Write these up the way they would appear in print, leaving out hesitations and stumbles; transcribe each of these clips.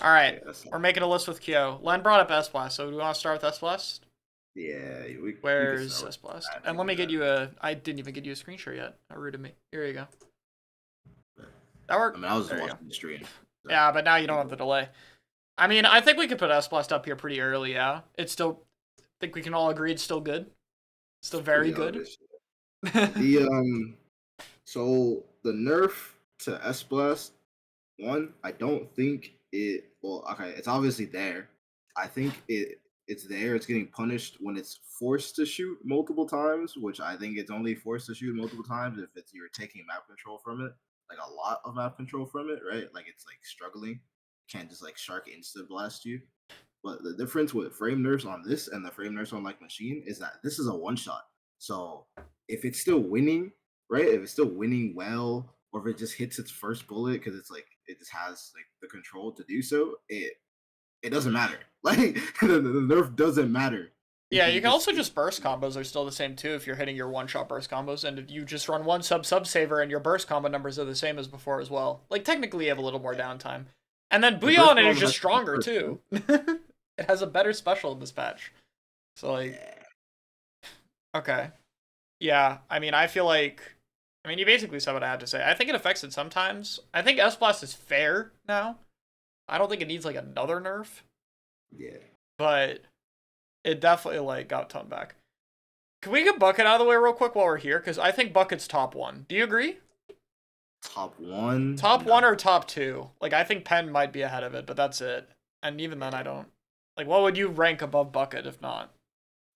All right, Yeah, that's we're making a list with Kyo. Len brought up S Blast, so do we want to start with S Blast? yeah. We could Where's start with S Blast? that. And let me get you a. I didn't even get you a screen share yet. How rude of me. Here you go. That I worked? mean, I was just There you go. watching the stream, so Yeah, but now you don't have people. the delay. I mean, I think we could put S Blast up here pretty early, yeah. It's still. I think we can all agree it's still good. It's Still very pretty good. obvious. The so the nerf to S Blast one, I don't think it. Well, okay, it's obviously there. I think it's there. It's getting punished when it's forced to shoot multiple times, which I think it's only forced to shoot multiple times if it's you're taking map control from it, like a lot of map control from it, right? Like it's like struggling, can't just like shark insta blast you. But the difference with frame nerfs on this and the frame nerfs on like machine is that this is a one shot. So if it's still winning, right? If it's still winning well, or if it just hits its first bullet because it's like it just has like the control to do so, it doesn't matter. Like the nerf doesn't matter if Yeah, you you can just also just burst combos are still the same too if you're hitting your one-shot burst combos, and if you just run one sub saver and your burst combo numbers are the same as before as well. Like technically you have a little more downtime. And then the burst Bouillon is bomb just has to be stronger first, right? too. It has a better special in this patch. So like, Yeah, okay. Yeah, I mean I feel like you basically said what I had to say. I think it affects it sometimes. I think S Blast is fair now. I don't think it needs like another nerf, yeah. but it definitely like got toned back. Can we get Bucket out of the way real quick while we're here? Because I think Bucket's top one. Do you agree? Top one, Top one no. or top two? Like, I think Penn might be ahead of it, but that's it. And even then, I Yeah. don't. Like, what would you rank above Bucket if not?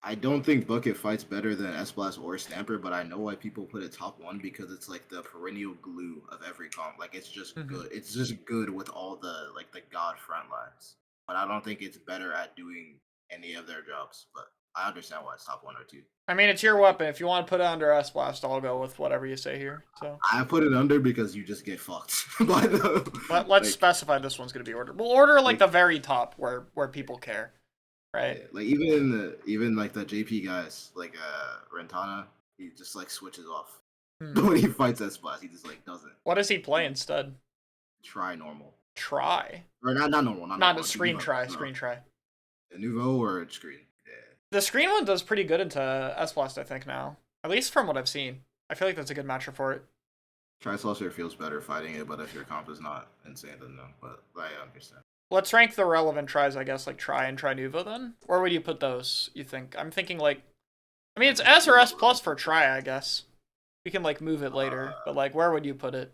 I don't think Bucket fights better than S Blast or Stamper, but I know why people put it top one because it's like the perennial glue of every comp. Like it's just Mm-hmm. good. It's just good with all the like the god front lines. But I don't think it's better at doing any of their jobs. But I understand why it's top one or two. I mean, it's your weapon. If you want to put it under S Blast, I'll go with whatever you say here. So I put it under because you just get fucked. But let's like specify this one's gonna be ordered. We'll order like like the very top where people care, right? yeah, like even like the JP guys like Rentana, he just like switches off Hmm. when he fights S Blast. He just like doesn't. What does he play He instead? try normal. Try. Or not normal, not Not normal. a screen Nouveau, try. no, Screen try. a nouveau or a screen. Yeah, The screen one does pretty good into S Blast, I think now. At least from what I've seen. I feel like that's a good matchup for it. Tri-Saucer feels better fighting it, but if your comp is not insane, then no. But I understand. Let's rank the relevant tries, I guess, like Try and Try Nuvo then? Where would you put those, you think? I'm thinking like I mean it's S or S plus for Try, I guess. We can like move it later, but like where would you put it?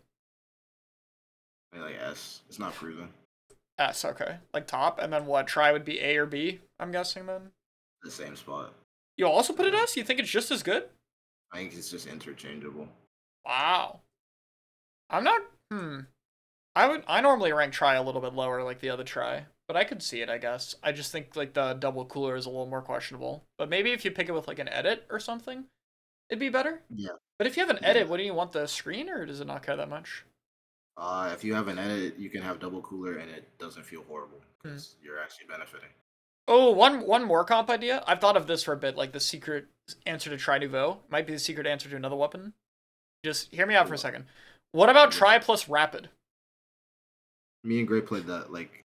I mean, like S, it's not proven. S, okay. Like top, and then what? Try would be A or B, I'm guessing then. The same spot. You also put it So S? You think it's just as good? I think it's just interchangeable. Wow. I'm not I normally rank Try a little bit lower like the other Try. But I could see it, I guess. I just think like the double cooler is a little more questionable. But maybe if you pick it with like an edit or something, it'd be better. Yeah, But if you have an yeah. edit, wouldn't you want the screen, or does it not care that much? If you have an edit, you can have double cooler, and it doesn't feel horrible Hmm. because you're actually benefiting. Oh, one more comp idea. I've thought of this for a bit, like the secret answer to Try Nouveau might be the secret answer to another weapon. Just hear me out for a Well, second. What about I'm Try listening. plus Rapid? Me and Gray played that like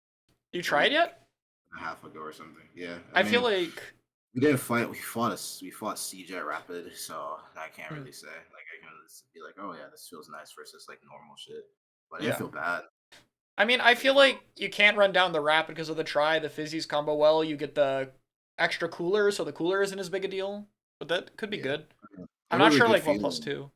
You a tried week yet? and a half ago or something. Yeah, I I feel mean, like we didn't fight. We fought CJ Rapid, so I can't hmm, really say. Like I can just be like, oh yeah, this feels nice versus like normal shit. But I didn't yeah. feel bad. I mean, I I feel didn't feel. like you can't run down the Rapid because of the Try. The Fizzies combo well. You get the extra cooler, so the cooler isn't as big a deal. But that could be Yeah, good. I'm it not was a sure good like what plus feeling.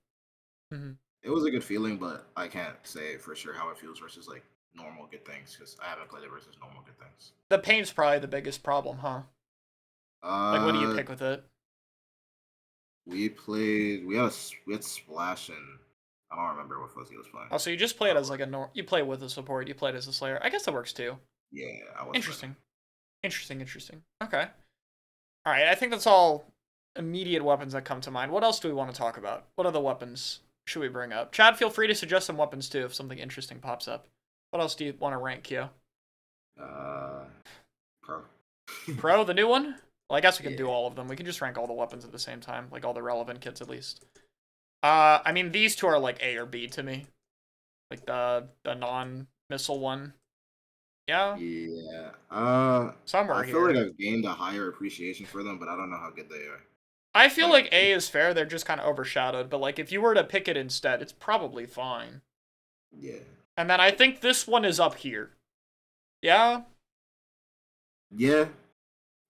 two. Mm-hmm. It was a good feeling, but I can't say for sure how it feels versus like normal good things because I haven't played it versus normal good things. The pain's probably the biggest problem, huh? Like, what do you Uh, pick with it? we played. We had Splash and I don't remember what Fuzzy was playing. Oh, so you just play it Uh, as like a you play with a support. You play it as a Slayer. I guess that works too. yeah, I was playing. Interesting. Interesting. Interesting. Okay. All right. I think that's all immediate weapons that come to mind. What else do we want to talk about? What other weapons should we bring up? Chad, feel free to suggest some weapons too if something interesting pops up. What else do you want to rank, Kyo? Uh, Pro. Pro, the new one? Well, I guess we can do Yeah, all of them. We can just rank all the weapons at the same time, like all the relevant kits at least. I mean, these two are like A or B to me. Like the non-missile one. Yeah, Yeah. somewhere I feel like here. I've gained a higher appreciation for them, but I don't know how good they are. I feel Like, like A is fair. They're just kind of overshadowed. But like, if you were to pick it instead, it's probably fine. yeah. And then I think this one is up here. Yeah, Yeah.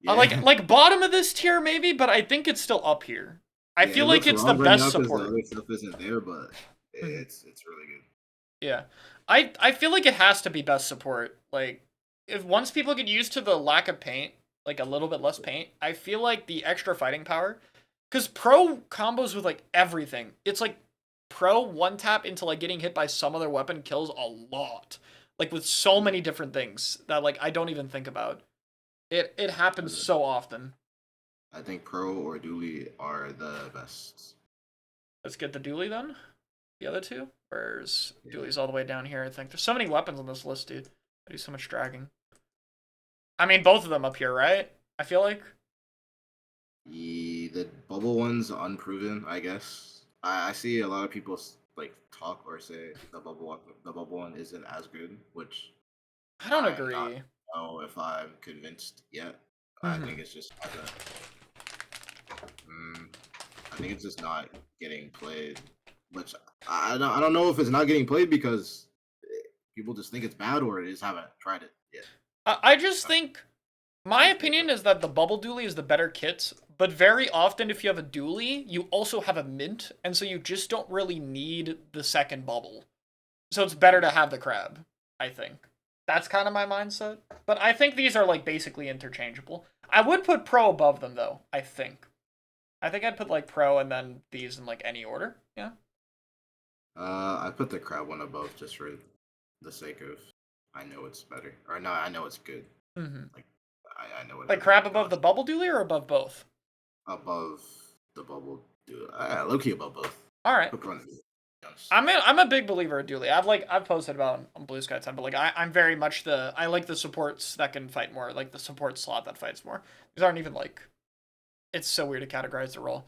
like Yeah. like bottom of this tier maybe, but I think it's still up here. I Yeah, it feel like looks it's the wrong right best now because the support. other stuff isn't there, but it's really good. Yeah. I feel like it has to be best support. Like if once people get used to the lack of paint, like a little bit less paint, I feel like the extra fighting power cuz pro combos with like everything. It's like pro one tap into like getting hit by some other weapon kills a lot. Like with so Yeah. many different things that like I don't even think about. It happens so often. I think Pro or Dooley are the best. Let's get the dually then. The other two? Where's Yeah. dually's all the way down here, I think. There's so many weapons on this list, dude. I do so much dragging. I mean, both of them up here, right? I feel like. The bubble one's unproven, I guess. I see a lot of people like talk or say the bubble one isn't as good, which I don't I'm not agree. know if I'm convinced yet. I think Mm-hmm. it's just mm, I think it's just not getting played. Which I don't know if it's not getting played because people just think it's bad or they just haven't tried it yet. I just think my That's fair though. opinion is that the bubble dually is the better kit, but very often if you have a dually, you also have a mint, and so you just don't really need the second bubble. So it's better to have the crab, I think. That's kind of my mindset. But I think these are like basically interchangeable. I would put pro above them though, I think. I think I'd put like pro and then these in like any order. Yeah. I put the crab one above just for the sake of I know it's better or no, I know it's good. Mm-hmm. Like I know it Like has a crab good above the cost. bubble dually or above both? Above the bubble, dude. Low key above both. All right. Hook on the honest. I'm a big believer of dually. I've posted about it on Blue Sky Time, but like I'm very much I like the supports that can fight more, like the support slot that fights more. These aren't even like it's so weird to categorize the role.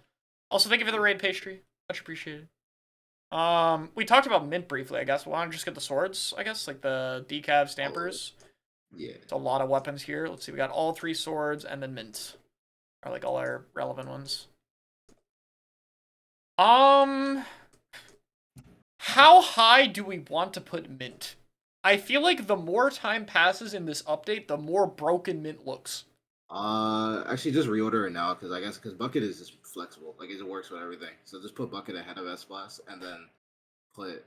Also, thank you for the Yeah. raid pastry. Much appreciated. We talked about mint briefly, I guess. Why don't we just get the swords, I guess? Like the decav Oh, stampers. yeah. It's a lot of weapons here. Let's see, we got all three swords and then mint. Are like all our relevant ones. Um how high do we want to put mint? I feel like the more time passes in this update, the more broken mint looks. Actually, just reorder it now because I guess because bucket is just flexible. Like it works with everything. So just put bucket ahead of S plus and then put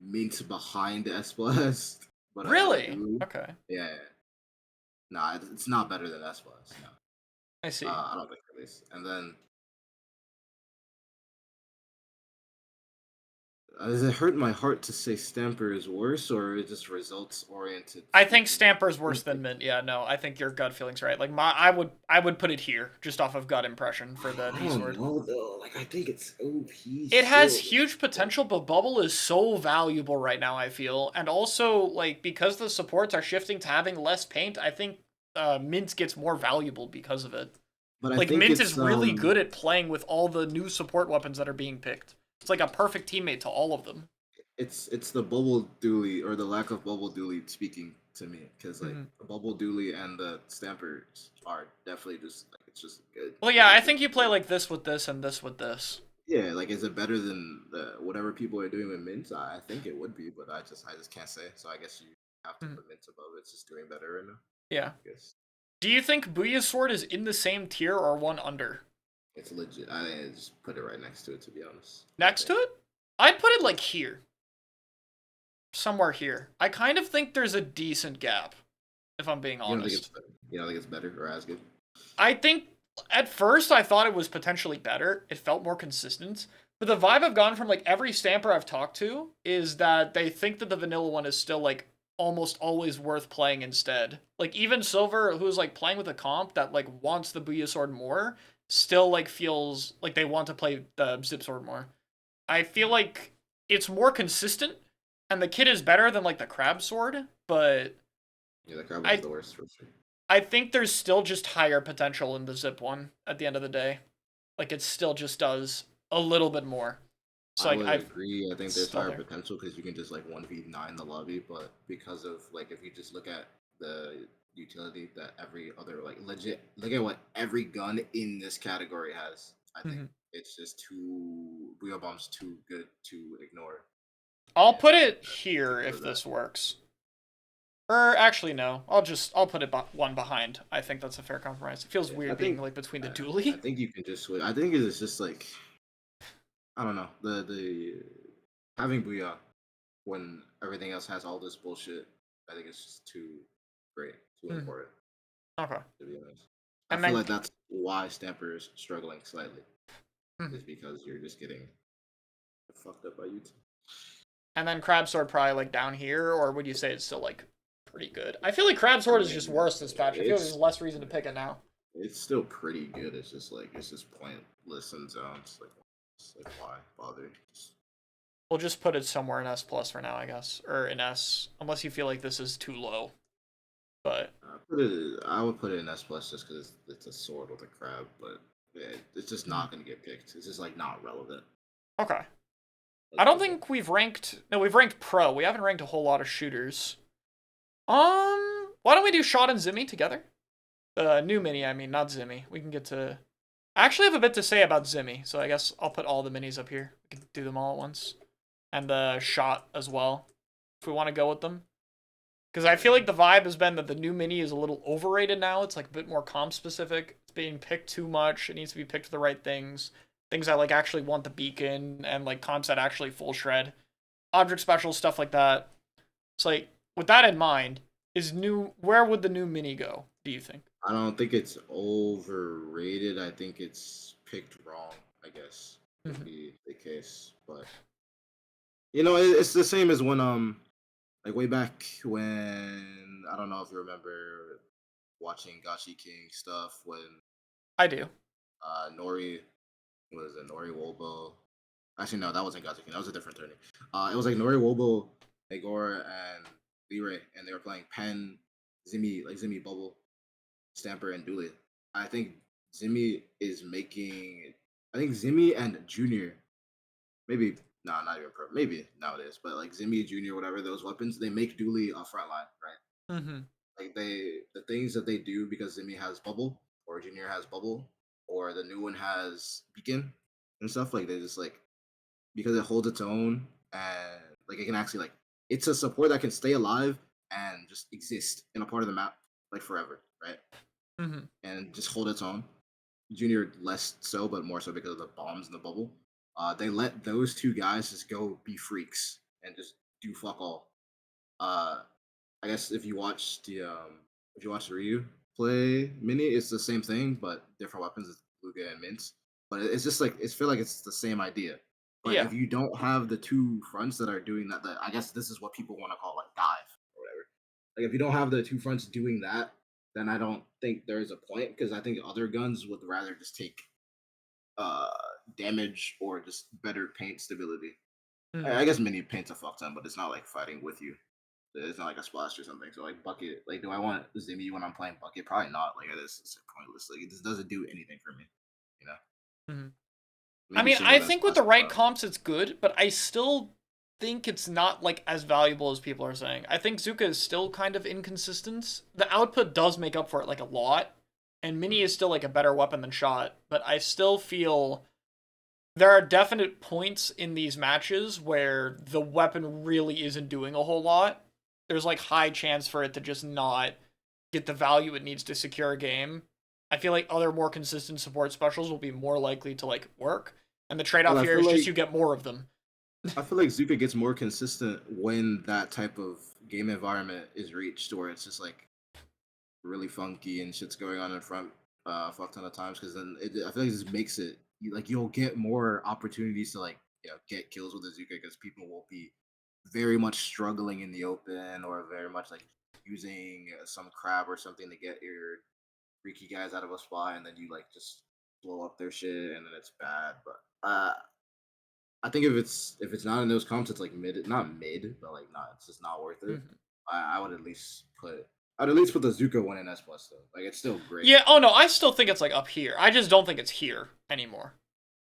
mint behind S plus, but ahead of Really? Dooley. Okay. Yeah. Nah, it's not better than S plus. No. I see. I don't think it is. And then does it hurt my heart to say Stamper is worse, or is just results oriented I think speaking? Stamper's worse than Mint. Yeah, no, I think your gut feeling's right. Like I would put it here just off of gut impression for the I D don't sword. know though. Like I think it's OP It has still. huge potential, but Bubble is so valuable right now, I feel. And also, like, because the supports are shifting to having less paint, I think Mint gets more valuable because of it. But I Like, think Mint is it's really good at playing with all the new support weapons that are being picked. It's like a perfect teammate to all of them. it's the bubble dually or the lack of bubble dually speaking to me because like Mm-hmm. the bubble dually and the stampers are definitely just like it's just good. Well, yeah, Like I it's think just you play good. like this with this and this with this. Yeah, like is it better than the whatever people are doing with mint? I think it would be, but I just can't say. So I guess you have to Mhm. put mint above. It's just doing better right now. Yeah. I guess Do you think Booya's sword is in the same tier or one under? it's legit. I think I just put it right next to it to be honest. I Next to think. it? I'd put it Yeah. like here. Somewhere here. I kind of think there's a decent gap, if I'm being You don't think it's honest. better? You don't think it's better or as good? I think at first I thought it was potentially better. It felt more consistent. But the vibe I've gotten from like every stamper I've talked to is that they think that the vanilla one is still like almost always worth playing instead. Like even Silver, who's like playing with a comp that like wants the Booyah sword more, still like feels like they want to play the Zip sword more. I feel Mm. like it's more consistent and the kit is better than like the crab sword, but Yeah, the crab one's I the worst for sure. I think there's still just higher potential in the zip one at the end of the day. Like it still just does a little bit more. So I like would agree. I think it's there's still higher there. potential because you can just like 1v9 the lobby, but because of like if you just look at the utility that every other like legit look at what every gun in this category has. I think Hmm. it's just too Booyah Bomb's too good to ignore. I'll And put I think it that here because of if that. this works. Or actually no, I'll put it one behind. I think that's a fair compromise. It feels I weird being think like between the I dually. think you can just switch. I think it's just like I don't know the having Booyah when everything else has all this bullshit. I think it's just too great, too Hmm. important. Okay. To be honest, I And feel then like that's why Stamper is struggling slightly, mhm. is because you're just getting fucked up by YouTube. And then Crab Sword probably like down here, or would you say it's still like pretty good? I feel like Crab I Sword is just mean, worse this patch. I feel like there's it's less reason to pick it now. it's still pretty good. It's just pointless in zones. It's like why bother? We'll just put it somewhere in S plus for now, I guess, or in S, unless you feel like this is too low. But I would put it in S plus just because it's a sword with a crab, but yeah, it's just mhm. not gonna get picked. It's just like not relevant. Okay, I Let's don't move on. think we've ranked. No, we've ranked pro. We haven't ranked a whole lot of shooters. Why don't we do Shot and Zimmy together? New mini, I mean, not Zimmy. We can get to. I actually have a bit to say about Zimmy, so I guess I'll put all the minis up here. We can do them all at once, and the Shot as well, if we want to go with them. Because I feel like the vibe has been that the new mini is a little overrated now. It's like a bit more comp specific. It's being picked too much. It needs to be picked for the right things. Things that like actually want the beacon and like comps that actually full shred. Object special stuff like that. It's like with that in mind, is new where would the new mini go, do you think? I don't think it's overrated. I think it's picked wrong. I guess would Mm-hmm. be the case, but it's the same as when like way back when I don't know if you remember watching Gachi King stuff when I do. Nori was it Nori Wobo. Actually, no, that wasn't Gachi King. That was a different tourney. It was like Nori Wobo, Agora, and Liray, and they were playing Pen, Zimmy Bubble, Stamper, and Dooley. I think Zimmy is making. I think Zimmy and Junior, maybe no, not even pro, maybe nowadays, but like Zimmy Junior, whatever those weapons, they make Dooley a frontline, right? Mm-hmm. Like the things that they do because Zimmy has bubble or Junior has bubble or the new one has beacon and stuff like they just like because it holds its own and like it can actually like it's a support that can stay alive and just exist in a part of the map like forever, right? Mm-hmm. And just hold its own. Junior less so, but more so because of the bombs in the bubble. They let those two guys just go be freaks and just do fuck all. Uh, I guess if you watch Ryu play mini, it's the same thing but different weapons, it's Luga and Mint. But it's just like it's feel like it's the same idea. But Yeah. if you don't have the two fronts that are doing that, I guess this is what people want to call like dive or whatever. Like if you don't have the two fronts doing that, then I don't think there's a point because I think other guns would rather just take uh damage or just better paint stability. Mm-hmm. I guess mini paint's a fuck ton, but it's not like fighting with you. It's not like a splash or something. So like bucket, like do I want Zimmy when I'm playing bucket? Probably not. Like this is pointless. Like it just doesn't do anything for me. You know, Mm-hmm. I maybe mean, same I with S think with plus, the right but comps, it's good, but I still think it's not like as valuable as people are saying. I think Zuka is still kind of inconsistent. The output does make up for it like a lot, and Mini mm, is still like a better weapon than Shot. But I still feel there are definite points in these matches where the weapon really isn't doing a whole lot. There's like high chance for it to just not get the value it needs to secure a game. I feel like other more consistent support specials will be more likely to like work. And the well, trade-off here is just you get more of them. I feel like Zuka gets more consistent when that type of game environment is reached, where it's just like really funky and shit's going on in front fuck ton of times because then I feel like this makes it like you'll get more opportunities to like get kills with Azuka because people will be very much struggling in the open or very much like using some crab or something to get your freaky guys out of a spot and then you like just blow up their shit and then it's bad. But I think if it's not in those comps, it's like mid, not mid, but like not. It's just not worth it. Mm-hmm. I would at least put. I'd at least put the Zuko one in S plus though. Like it's still great. Yeah, oh no, I still think it's like up here. I just don't think it's here anymore.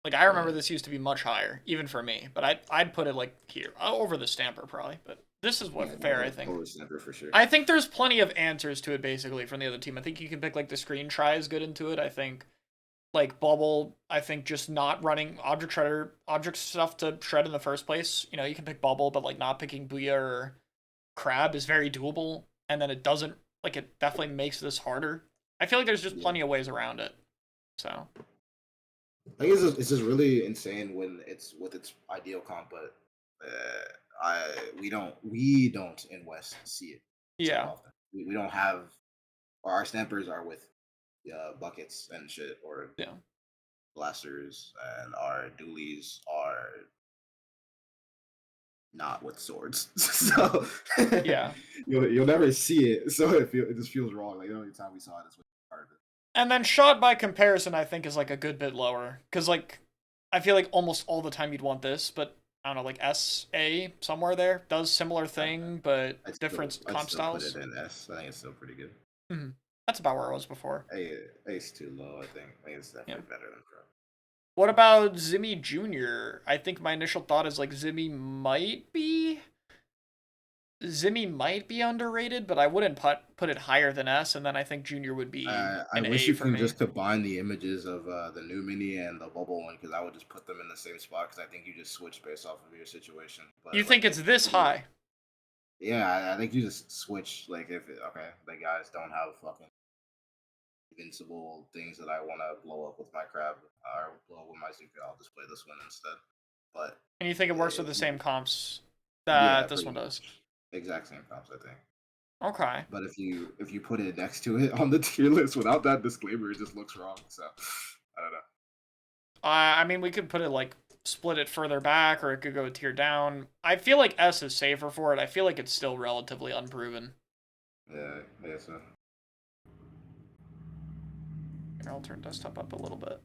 Like I remember Right. this used to be much higher, even for me. But I'd put it like here, over the stamper probably. But this is what Yeah, fair, I think. over Sniper for sure. I think there's plenty of answers to it basically from the other team. I think you can pick like the screen try is good into it. I think like bubble. I think just not running object shredder object stuff to shred in the first place. You know, you can pick bubble, but like not picking booyah or crab is very doable. And then it doesn't like it definitely makes this harder. I feel like there's just Yeah. plenty of ways around it. So I think it's just really insane when it's with its ideal comp, but we don't in West see it so yeah, often. We don't have our stampers are with buckets and shit or yeah, blasters, and our dualies are not with swords. So yeah. you'll never see it. So it just feels wrong. Like the only time we saw it is with part of it. And then shot by comparison, I think is like a good bit lower because like I feel like almost all the time you'd want this, but I don't know, like SA somewhere there does similar I, thing, but I'd different I'd comp still put it styles. in S. I think it's still pretty good. Mm-hmm. That's about where I was before. A's too low. I think it's Yeah. definitely better than Pro. What about Zimmy Jr.? I think my initial thought is like Zimmy might be underrated, but I wouldn't put it higher than S, and then I think Junior would be I an wish A you for can me. just combine the images of the new mini and the bubble one, because I would just put them in the same spot, because I think you just switch based off of your situation. You But think like it's if this you, high? yeah, I think you just switch. Like if okay, the guys don't have fucking invincible things that I want to blow up with my crab or blow up with my Zuka, I'll just play this one instead. But And you think it works with if the same you, comps yeah, that this pretty one does? much exact same comps, I think. Okay. But if you put it next to it on the tier list without that disclaimer, it just looks wrong. So I don't know. I mean, we could put it like split it further back, or it could go a tier down. I feel like S is safer for it. I feel like it's still relatively unproven. Yeah, I guess so. Here, I'll turn desktop up a little bit.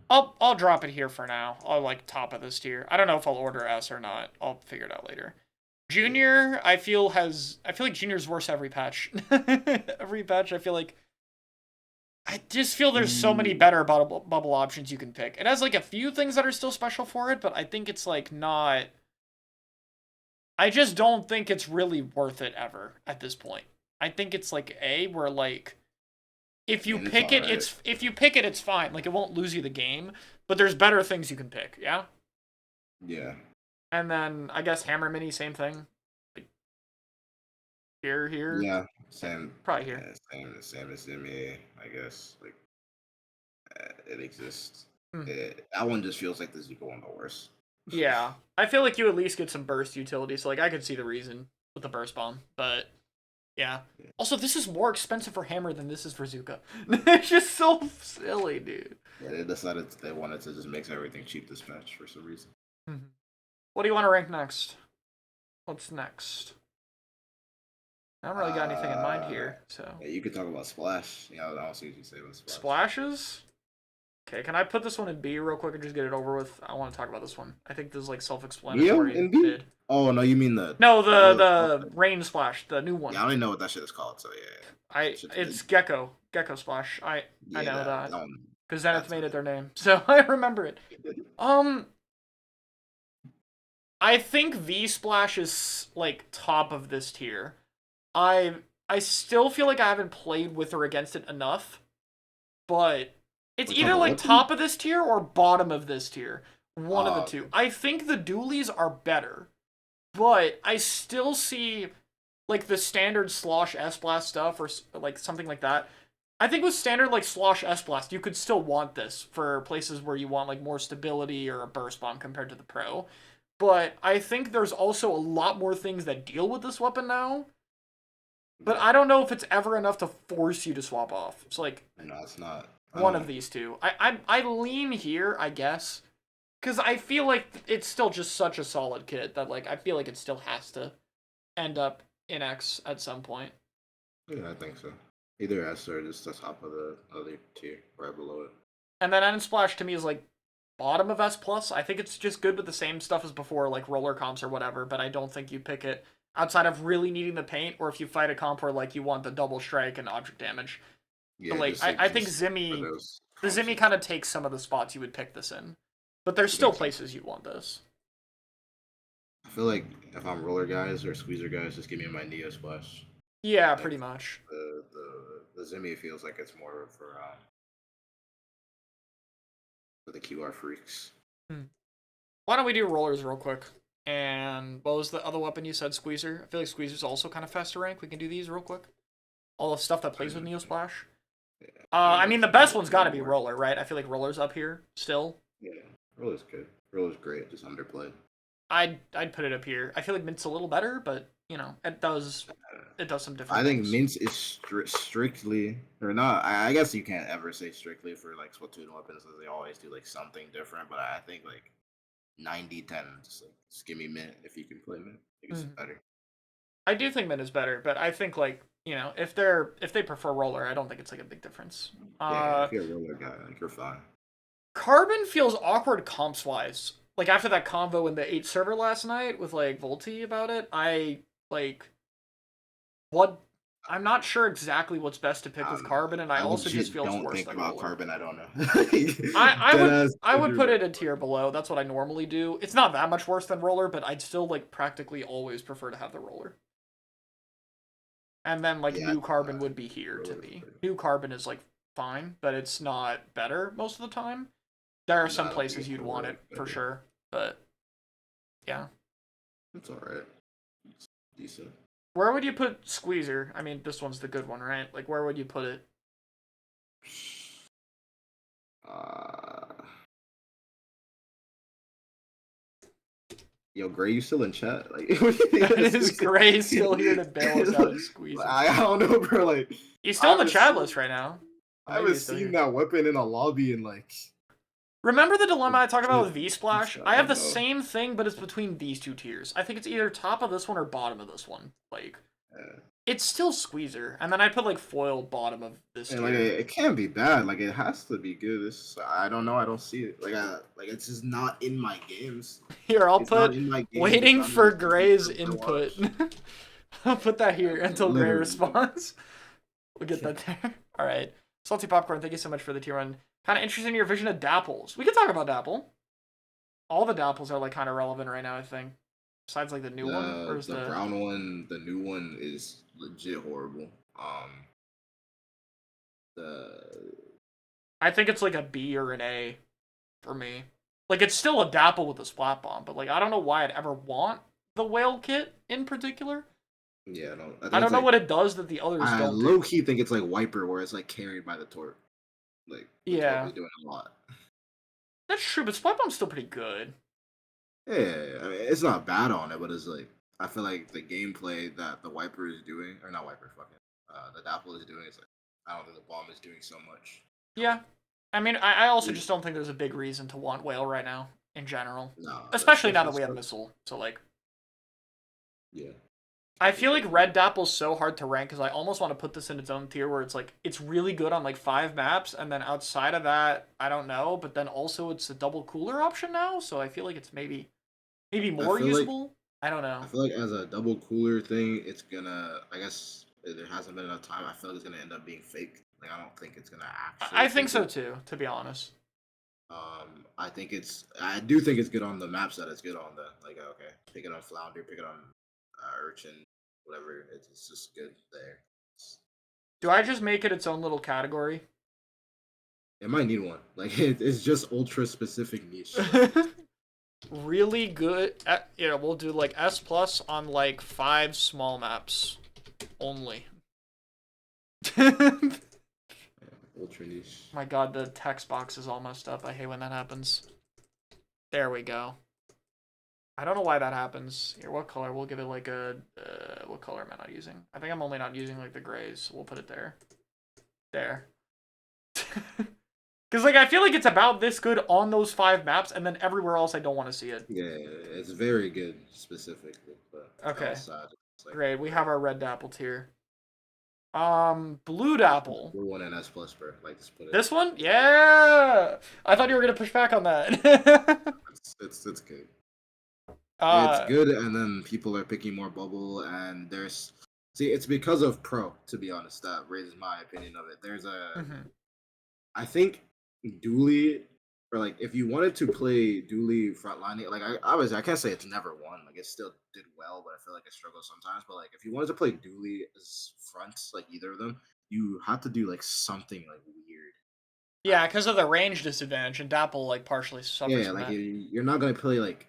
I'll drop it here for now. I'll like top of this tier. I don't know if I'll order S or not. I'll figure it out later. Yeah. Junior, I feel like Junior's worse every patch. Every patch, I feel like I just feel there's so many Mm, better bubble options you can pick. It has like a few things that are still special for it, but I think it's like not. I just don't think it's really worth it ever at this point. I think it's like A, where like I mean, it's all right. if you pick it, it's fine. Like it won't lose you the game, but there's better things you can pick. Yeah. Yeah, And then I guess Hammer Mini, same thing. Like here, yeah, same. probably here. Yeah, same as me. I guess like it exists. Hmm. That one just feels like the Zuko one, the worst. Yeah, I feel like you at least get some burst utility, so like I could see the reason with the burst bomb, but yeah. Yeah. Also, this is more expensive for Hammer than this is for Zuka. It's just so silly, dude. Yeah, they decided they wanted to just make everything cheap this patch for some reason. Mhm. What do you want to rank next? What's next? I haven't really got anything in mind Uh, here, so yeah, you could talk about Splash. You know, I don't see what you say about Splash. splashes. Okay, can I put this one in B real quick and just get it over with? I want to talk about this one. I think this is like Neo self-explanatory and B? mid. Oh no, you mean the No, oh, the rain splash, the new yeah, one. I don't even know what that shit is called. So yeah, that shit's It's mid. Gecko Splash. I Yeah, know that that one. because Zenith That's made it mid. their name, so I remember it. Um, I think V Splash is like top of this tier. I I still feel like I haven't played with or against it enough, but it's We're talking either about like what thing? top of this tier or bottom of this tier. One of the Oh, two. okay. I think the dualies are better, but I still see like the standard slosh S blast stuff or like something like that. I think with standard like slosh S blast, you could still want this for places where you want like more stability or a burst bomb compared to the pro. But I think there's also a lot more things that deal with this weapon now. But Yeah. I don't know if it's ever enough to force you to swap off. It's like No, it's not. I one of don't. these two. I lean here, I guess, because I feel like it's still just such a solid kit that like I feel like it still has to end up in X at some point. Yeah, I think so. Either S or just the top of the other tier, right below it. And then Unsplash to me is like bottom of S plus. I think it's just good with the same stuff as before, like roller comps or whatever. But I don't think you pick it outside of really needing the paint, or if you fight a comp where like you want the double strike and object damage. But Yeah, like just like I think just for Zimmy, those the comps. Zimmy kind of takes some of the spots you would pick this in. But there's It still makes sense. places you want this. I feel like if I'm roller guys or squeezer guys, just give me my Neo Splash. Yeah, Like pretty much. the Zimmy feels like it's more for the QR freaks. Hmm. Why don't we do rollers real quick? And what was the other weapon you said? Squeezer? I feel like Squeezer's also kind of fast to rank. We can do these real quick. All the stuff that plays with Neo Splash. Yeah, I mean, the best one's got to be Roller, right? I feel like Roller's up here still. Yeah, Roller's good. Roller's great, just underplayed. I'd put it up here. I feel like Mint's a little better, but it does some different I think things. Mints is strictly or not. I guess you can't ever say strictly for like Splatoon weapons because they always do like something different. But I think like 90-10, just give me Mint if you can play Mint. I think it's better. I do think Mint is better, but I think like if they prefer Roller, I don't think it's like a big difference. Yeah, if you're a roller guy, like you're fine. Carbon feels awkward comps wise. Like after that convo in the 8 server last night with like Volti about it, I like what I'm not sure exactly what's best to pick with Carbon, and I also just legit feel it's don't worse think than about Roller. Carbon. I don't know. I Dead would ass I would put it about a tier below. That's what I normally do. It's not that much worse than Roller, but I'd still like practically always prefer to have the Roller. And then like Yeah, new Carbon would be here to Roller's me. better. New Carbon is like fine, but it's not better most of the time. There are No, some I don't think places it's you'd want Roller it for better. sure, but yeah. It's alright. It's decent. Where would you put Squeezer? I mean, this one's the good one, right? Like, where would you put it? Uh, Yo, Gray, you still in chat? Like, Is Gray still here to bail us out of Squeezer? I don't know, bro. Like, He's I still in the haven't chat seen, list right now. I Maybe haven't he's still seen here. that weapon in a lobby in like. Remember the dilemma I talked about with V I Splash? I have don't the know. same thing, but it's between these two tiers. I think it's either top of this one or bottom of this one. Like, Yeah. it's still Squeezer, and then I put like foil bottom of this And like, tier. it can't be bad. Like, it has to be good. I don't know. I don't see it. Like it's just not in my games. Here, I'll It's not put in my games. It's waiting not in for the TV Gray's shows I input. watch. I'll put that here until Gray Literally. responds. We'll get that there. All right. Salty Popcorn, thank you so much for the tier one. Kind of interested in your vision of Dapples. We can talk about Dapple. All the Dapples are like kind of relevant right now, I think. Besides like the new one, or is The brown one, the new one is legit horrible. The I think it's like a B or an A for me. Like it's still a Dapple with a Splat Bomb, but like I don't know why I'd ever want the whale kit in particular. yeah, no, I I think don't it's know like what it does that the others I don't low do. key think it's like Wiper, where it's like carried by the torp. Like the torp Yeah, is doing a lot. that's true, but Splat Bomb's still pretty good. Yeah, I mean, it's not bad on it, but it's like I feel like the gameplay that the Wiper is doing, or not Wiper, fucking, the Dapple is doing is like I don't think the bomb is doing so much. Yeah. I mean, I also Yeah. just don't think there's a big reason to want whale right now, in general. No, Especially now especially that we have stuff. Missile. So, like, Yeah, I especially feel like stuff. Red Dapple's so hard to rank because I almost want to put this in its own tier where it's like, it's really good on like 5 maps, and then outside of that, I don't know, but then also it's a double cooler option now, so I feel like it's maybe I more feel like usable. I don't know. I feel like as a double cooler thing, it's gonna. I guess there hasn't been enough time. I feel like it's gonna end up being fake. Like I don't think it's gonna I actually be think so good. too, to be honest. I think it's. I do think it's good on the maps that it's good on. The like okay, pick it on Flounder, pick it on Urchin, whatever. It's just good there. Do I just make it its own little category? It might need one. Like it's just ultra specific niche. Really good. We'll do like S plus on like 5 small maps only. Ultra niche. My god, the text box is all messed up. I hate when that happens. There we go. I don't know why that happens. Here, what color? We'll give it like a... what color am I not using? I think I'm only not using like the grays. So we'll put it there. There. Because like I feel like it's about this good on those 5 maps, and then everywhere else I don't want to see it. Yeah, it's very good specifically, but Okay. outside, it's like Great. We have our red dapple tier. Blue dapple. we're one in S plus, bro. Like just put it. This one? Yeah. I thought you were gonna push back on that. It's good. It's uh, good, and then people are picking more bubble, and there's see, it's because of Pro. To be honest, that raises my opinion of it. There's a, mhm. I think Dooley or like if you wanted to play dually frontlining, like I obviously I can't say it's never won. Like it still did well, but I feel like it struggles sometimes. But like if you wanted to play dually as fronts, like either of them, you have to do like something like weird Yeah, after because that. of the range disadvantage, and Dapple like partially suffers Yeah, from like that. you're not gonna play like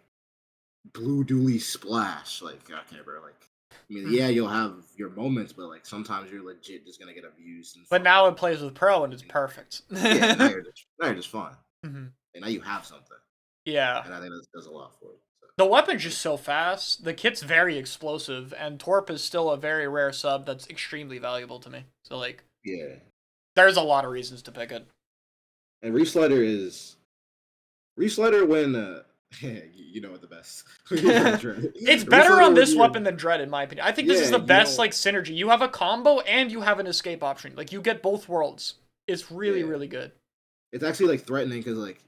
blue dually splash. Like okay, bro. Like I mean, Hmm. yeah, you'll have your moments, but like sometimes you're legit just gonna get abused and But fucking now it plays with Pro, and it's perfect. yeah. Now you're just fine, Hmm. and now you have something, Yeah. and I think that does a lot for it. So The weapon's I think just so fast. The kit's very explosive, and Torp is still a very rare sub that's extremely valuable to me. So like, yeah. there's a lot of reasons to pick it. And Reef Slider when you know what the best when you're playing Dread. It's Reef better Slider on when this you're weapon than Dread, in my opinion. I think this is yeah, the you best don't like synergy. You have a combo and you have an escape option. Like you get both worlds. It's really, yeah. really good. It's actually like threatening because like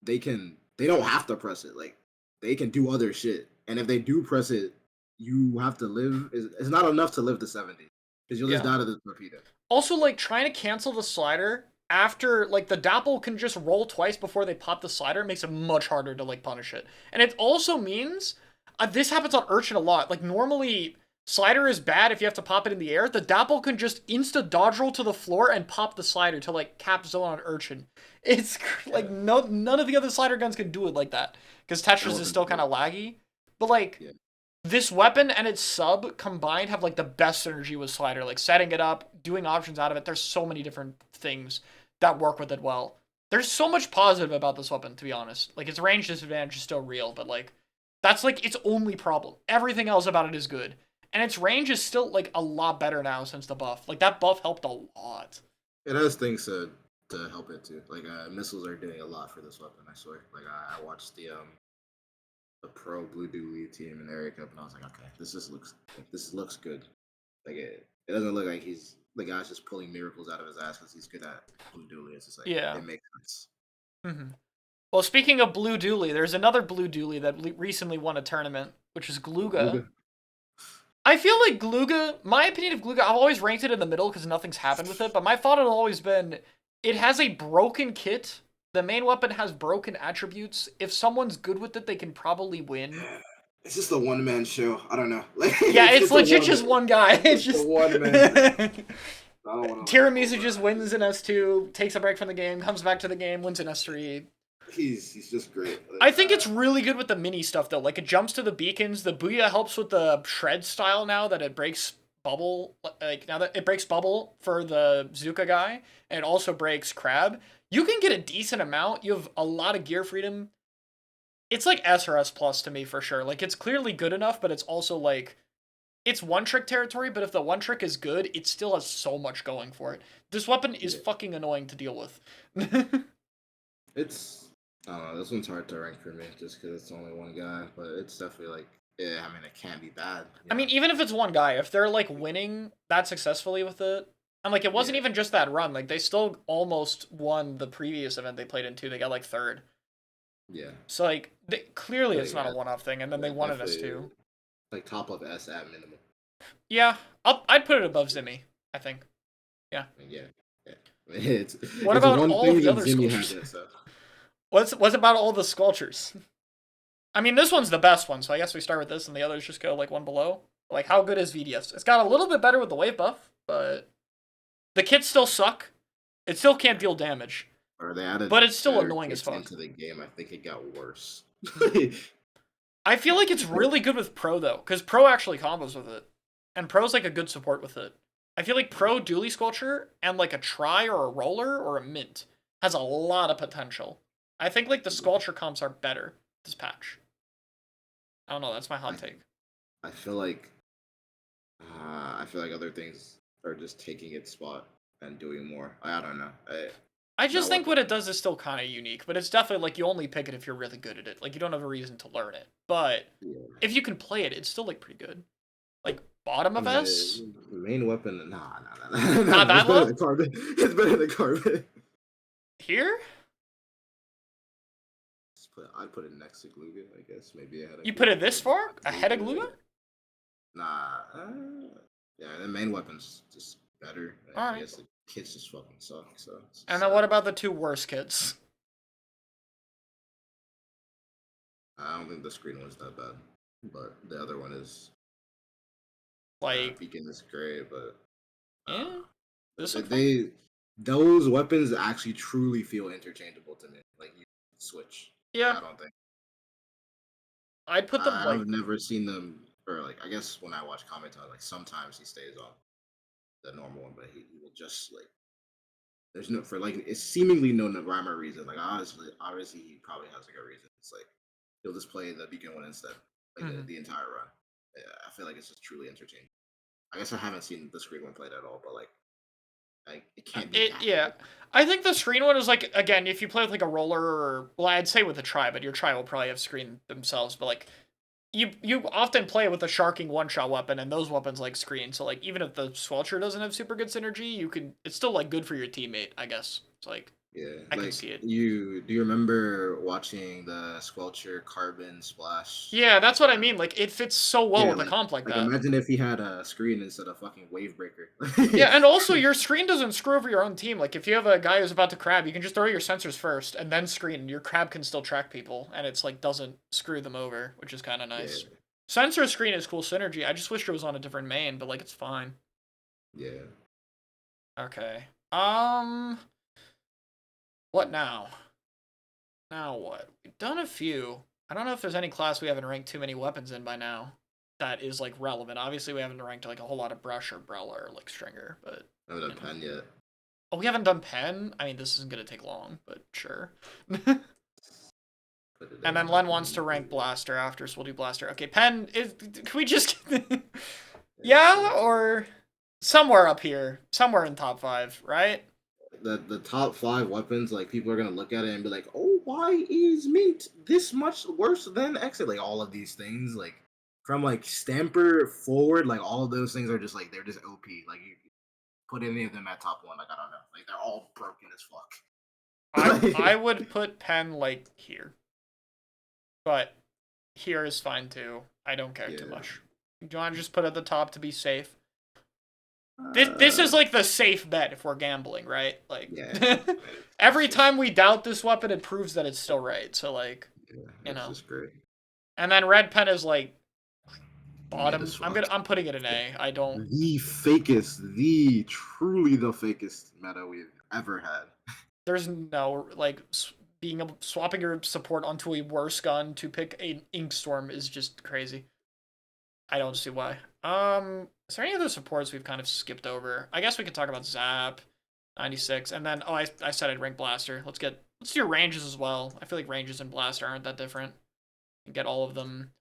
they don't have to press it. Like they can do other shit. And if they do press it, you have to live. It's not enough to live to 70. Because you'll just Yeah. die to the torpedo. Also, like trying to cancel the slider after like the Dapple can just roll twice before they pop the slider makes it much harder to like punish it. And it also means this happens on Urchin a lot. Like normally slider is bad if you have to pop it in the air. The Dapple can just insta dodge roll to the floor and pop the slider to like cap zone on Urchin. It's like Yeah. no none of the other slider guns can do it like that because That Tetris is weapon still kind of laggy. But like yeah. this weapon and its sub combined have like the best synergy with slider, like setting it up, doing options out of it. There's so many different things that work with it well. There's so much positive about this weapon, to be honest. Like its range disadvantage is still real, but like that's like its only problem. Everything else about it is good. And its range is still like a lot better now since the buff. Like that buff helped a lot. It has things to help it too. Like missiles are doing a lot for this weapon, I swear. Like I watched the pro Blue Dually team in Area Cup, and I was like, okay, this looks good. Like it doesn't look like he's the guy's just pulling miracles out of his ass because he's good at Blue Dually. It's just like Yeah. it makes sense. Mm-hmm. Well, speaking of Blue Dooley, there's another Blue Dooley that recently won a tournament, which is Gluga. Luga, I feel like Gluga, my opinion of Gluga, I've always ranked it in the middle because nothing's happened with it, but my thought had always been it has a broken kit. The main weapon has broken attributes. If someone's good with it, they can probably win. it's just a one man show. I don't know. Like Yeah, it's it's a legit one just one guy. It's it's a just one man thing. I don't want to like Tiramisu over. just wins in S2, takes a break from the game, comes back to the game, wins in S3. He's just great. Like, I think it's really good with the mini stuff though. Like it jumps to the beacons. The Booyah helps with the shred style now that it breaks bubble. Like now that it breaks bubble for the Zuka guy, and it also breaks crab. You can get a decent amount. You have a lot of gear freedom. It's like S or S plus to me for sure. Like it's clearly good enough, but it's also like it's one trick territory. But if the one trick is good, it still has so much going for it. This weapon is yeah. fucking annoying to deal with. It's I don't know. This one's hard to rank for me just because it's only one guy, but it's definitely like yeah. I mean, it can't be bad. I mean, even if it's one guy, if they're like winning that successfully with it, and like it wasn't Yeah, even just that run, like they still almost won the previous event they played in too. They got like third. yeah. So like clearly Like it's not a yeah, one-off thing, and then they like won it as definitely two. like top of S at minimum. Yeah, I'd put it above Zimmy. I think. Yeah. Like, yeah, yeah. It's What it's about one all thing the that other Zimmy has sculptures? it. So What's about all the sculptures? I mean, this one's the best one, so I guess we start with this, and the others just go like one below. Like, how good is VDS? It's got a little bit better with the wave buff, but the kits still suck. It still can't deal damage. or they added But it's still better annoying as kits fuck. into the game. I think it got worse. I feel like it's really good with Pro though, because Pro actually combos with it. And Pro's like a good support with it. I feel like Pro Dually Sculpture and like a Try or a Roller or a Mint has a lot of potential. I think like the Sculpture comps are better this patch. I don't know, that's my hot take. I feel like I feel like other things are just taking its spot and doing more. I don't know. I Not just think working. what it does is still kind of unique, but it's definitely like you only pick it if you're really good at it. Like you don't have a reason to learn it. But Yeah. if you can play it, it's still like pretty good. Like bottom I of mean, S? the main weapon. Nah. Not It's that better low? than carbon. It's better than carbon. Here? I'd put it next to Gluga, I guess. Maybe ahead of You put Gluga. it this far? Ahead of Gluga? Nah. Yeah, the main weapon's just better. I Alright. guess the kits just fucking suck. So it's And just then what about the two worst kits? I don't think the screen one's that bad, but the other one is. Like, Beacon is great, but I don't yeah, this know. one fun. Those weapons actually truly feel interchangeable to me. Like you switch. Like Yeah, I don't think I'd put them like, I've never seen them, or like I guess when I watch commentary, like sometimes he stays on the normal one, but he will just like there's no for like it's seemingly no rhyme or reason. Like obviously he probably has like a reason. It's like he'll just play the beacon one instead, like mhm. the entire run. Yeah, I feel like it's just truly entertaining. I guess I haven't seen the screen one played at all, but like it can't be that Yeah. good. I think the screen one is like, again, if you play with like a roller or, well, I'd say with a try, but your try will probably have screen themselves, but like, you often play with a sharking one-shot weapon, and those weapons like screen, so like, even if the Squelcher doesn't have super good synergy, it's still like good for your teammate, I guess. It's like, Yeah, I can like see it. you do you remember watching the Squelcher Carbon Splash? Yeah, that's what I mean, like, it fits so well Yeah, with a comp like like that. imagine if he had a screen instead of fucking wave breaker. Yeah, and also your screen doesn't screw over your own team. Like if you have a guy who's about to crab, you can just throw your sensors first and then screen. Your crab can still track people, and it's like doesn't screw them over, which is kind of nice. Yeah, Sensor screen is cool synergy. I just wish it was on a different main, but like it's fine. yeah. Okay. What now? Now what? We've done a few. I don't know if there's any class we haven't ranked too many weapons in by now. That is like relevant. Obviously, we haven't ranked like a whole lot of brush or brawler or like stringer, but I haven't you done know. pen yet. Oh, we haven't done pen? I mean, this isn't going to take long, but sure. Put it And then in Len like wants to rank immediately. Blaster after, so we'll do Blaster. Okay, pen, can we just... Yeah, yeah, sure. or somewhere up here. Somewhere in top 5, right? The top five weapons, like people are gonna look at it and be like, "Oh, why is Mint this much worse than Exit?" Like all of these things, like from like Stamper forward, like all of those things are just like they're just OP. Like you put any of them at top one, like I don't know, like they're all broken as fuck. I would put pen, like, here. But here is fine, too. I don't care too Yeah. much. Do you want to just put it at the top to be safe? This Uh, is like the safe bet if we're gambling, right? Like yeah. It's every just time we doubt this weapon, it proves that it's still right. So like, yeah, you it's know. just great. And then red pen is like Mid bottom. as fuck. I'm putting it in A. I don't. The fakest, the truly the fakest meta we've ever had. There's no like being able swapping your support onto a worse gun to pick an Inkstorm is just crazy. I don't see why. Is there any other supports we've kind of skipped over? I guess we could talk about Zap, 96, and then I said I'd rank Blaster. Let's do ranges as well. I feel like ranges and Blaster aren't that different. And get all of them.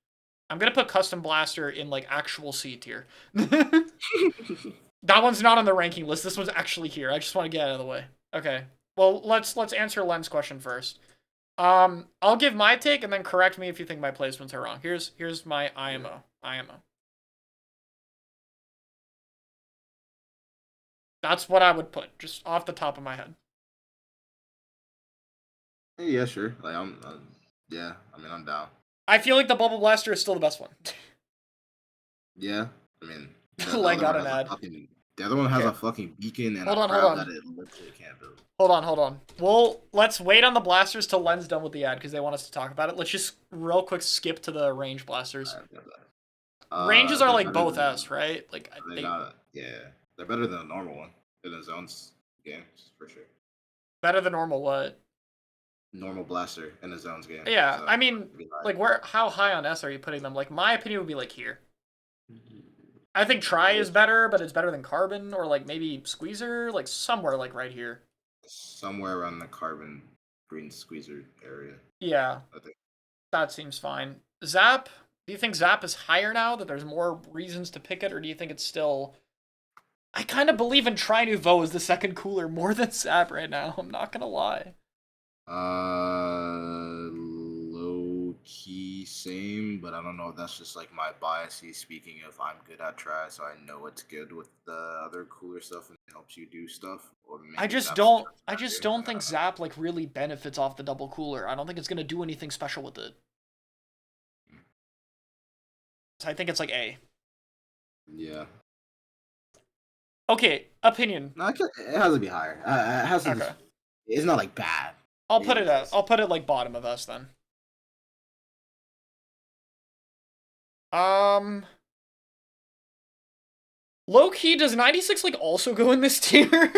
I'm gonna put Custom Blaster in like actual C tier. That one's not on the ranking list. This one's actually here. I just want to get out of the way. Okay. Well, let's answer Len's question first. I'll give my take and then correct me if you think my placements are wrong. Here's my IMO. IMO. That's what I would put, just off the top of my head. Yeah, sure. Like yeah. I mean, I'm down. I feel like the Bubble Blaster is still the best one. Yeah, I mean, the Len other one got an has a ad. fucking the other one has Okay. a fucking beacon and a Hold crab that on. it literally can't build. Hold on. Let's wait on the blasters till Len's done with the ad because they want us to talk about it. Let's just real quick skip to the range blasters. Alright, yeah, but, Ranges are they're like better both than S, right? Like they they not. Yeah, they're better than the normal one in the zones games for sure. better than normal what? Normal blaster in the zones game. Yeah, So I mean, be like where how high on S are you putting them? Like my opinion would be like here. I think Try is like, better, but it's better than Carbon or like maybe Squeezer, like somewhere like right here. somewhere around the carbon green squeezer area. Yeah, I think. that seems fine. Zap, do you think Zap is higher now that there's more reasons to pick it, or do you think it's still? I kind of believe in Try Nouveau as the second cooler more than Zap right now. I'm not gonna lie. Low key same, but I don't know if that's just like my bias. Speaking of, I'm good at try, so I know it's good with the other cooler stuff and it helps you do stuff, or maybe Zap's just I better. just don't Like, I think don't know. Zap like really benefits off the double cooler. I don't think it's gonna do anything special with it. So I think it's like A. Yeah, Okay, opinion. no, it has to be higher. It has to just. Okay. It's not like bad. I'll put it It's at just I'll put it like bottom of us then. Low key, does 96 like also go in this tier?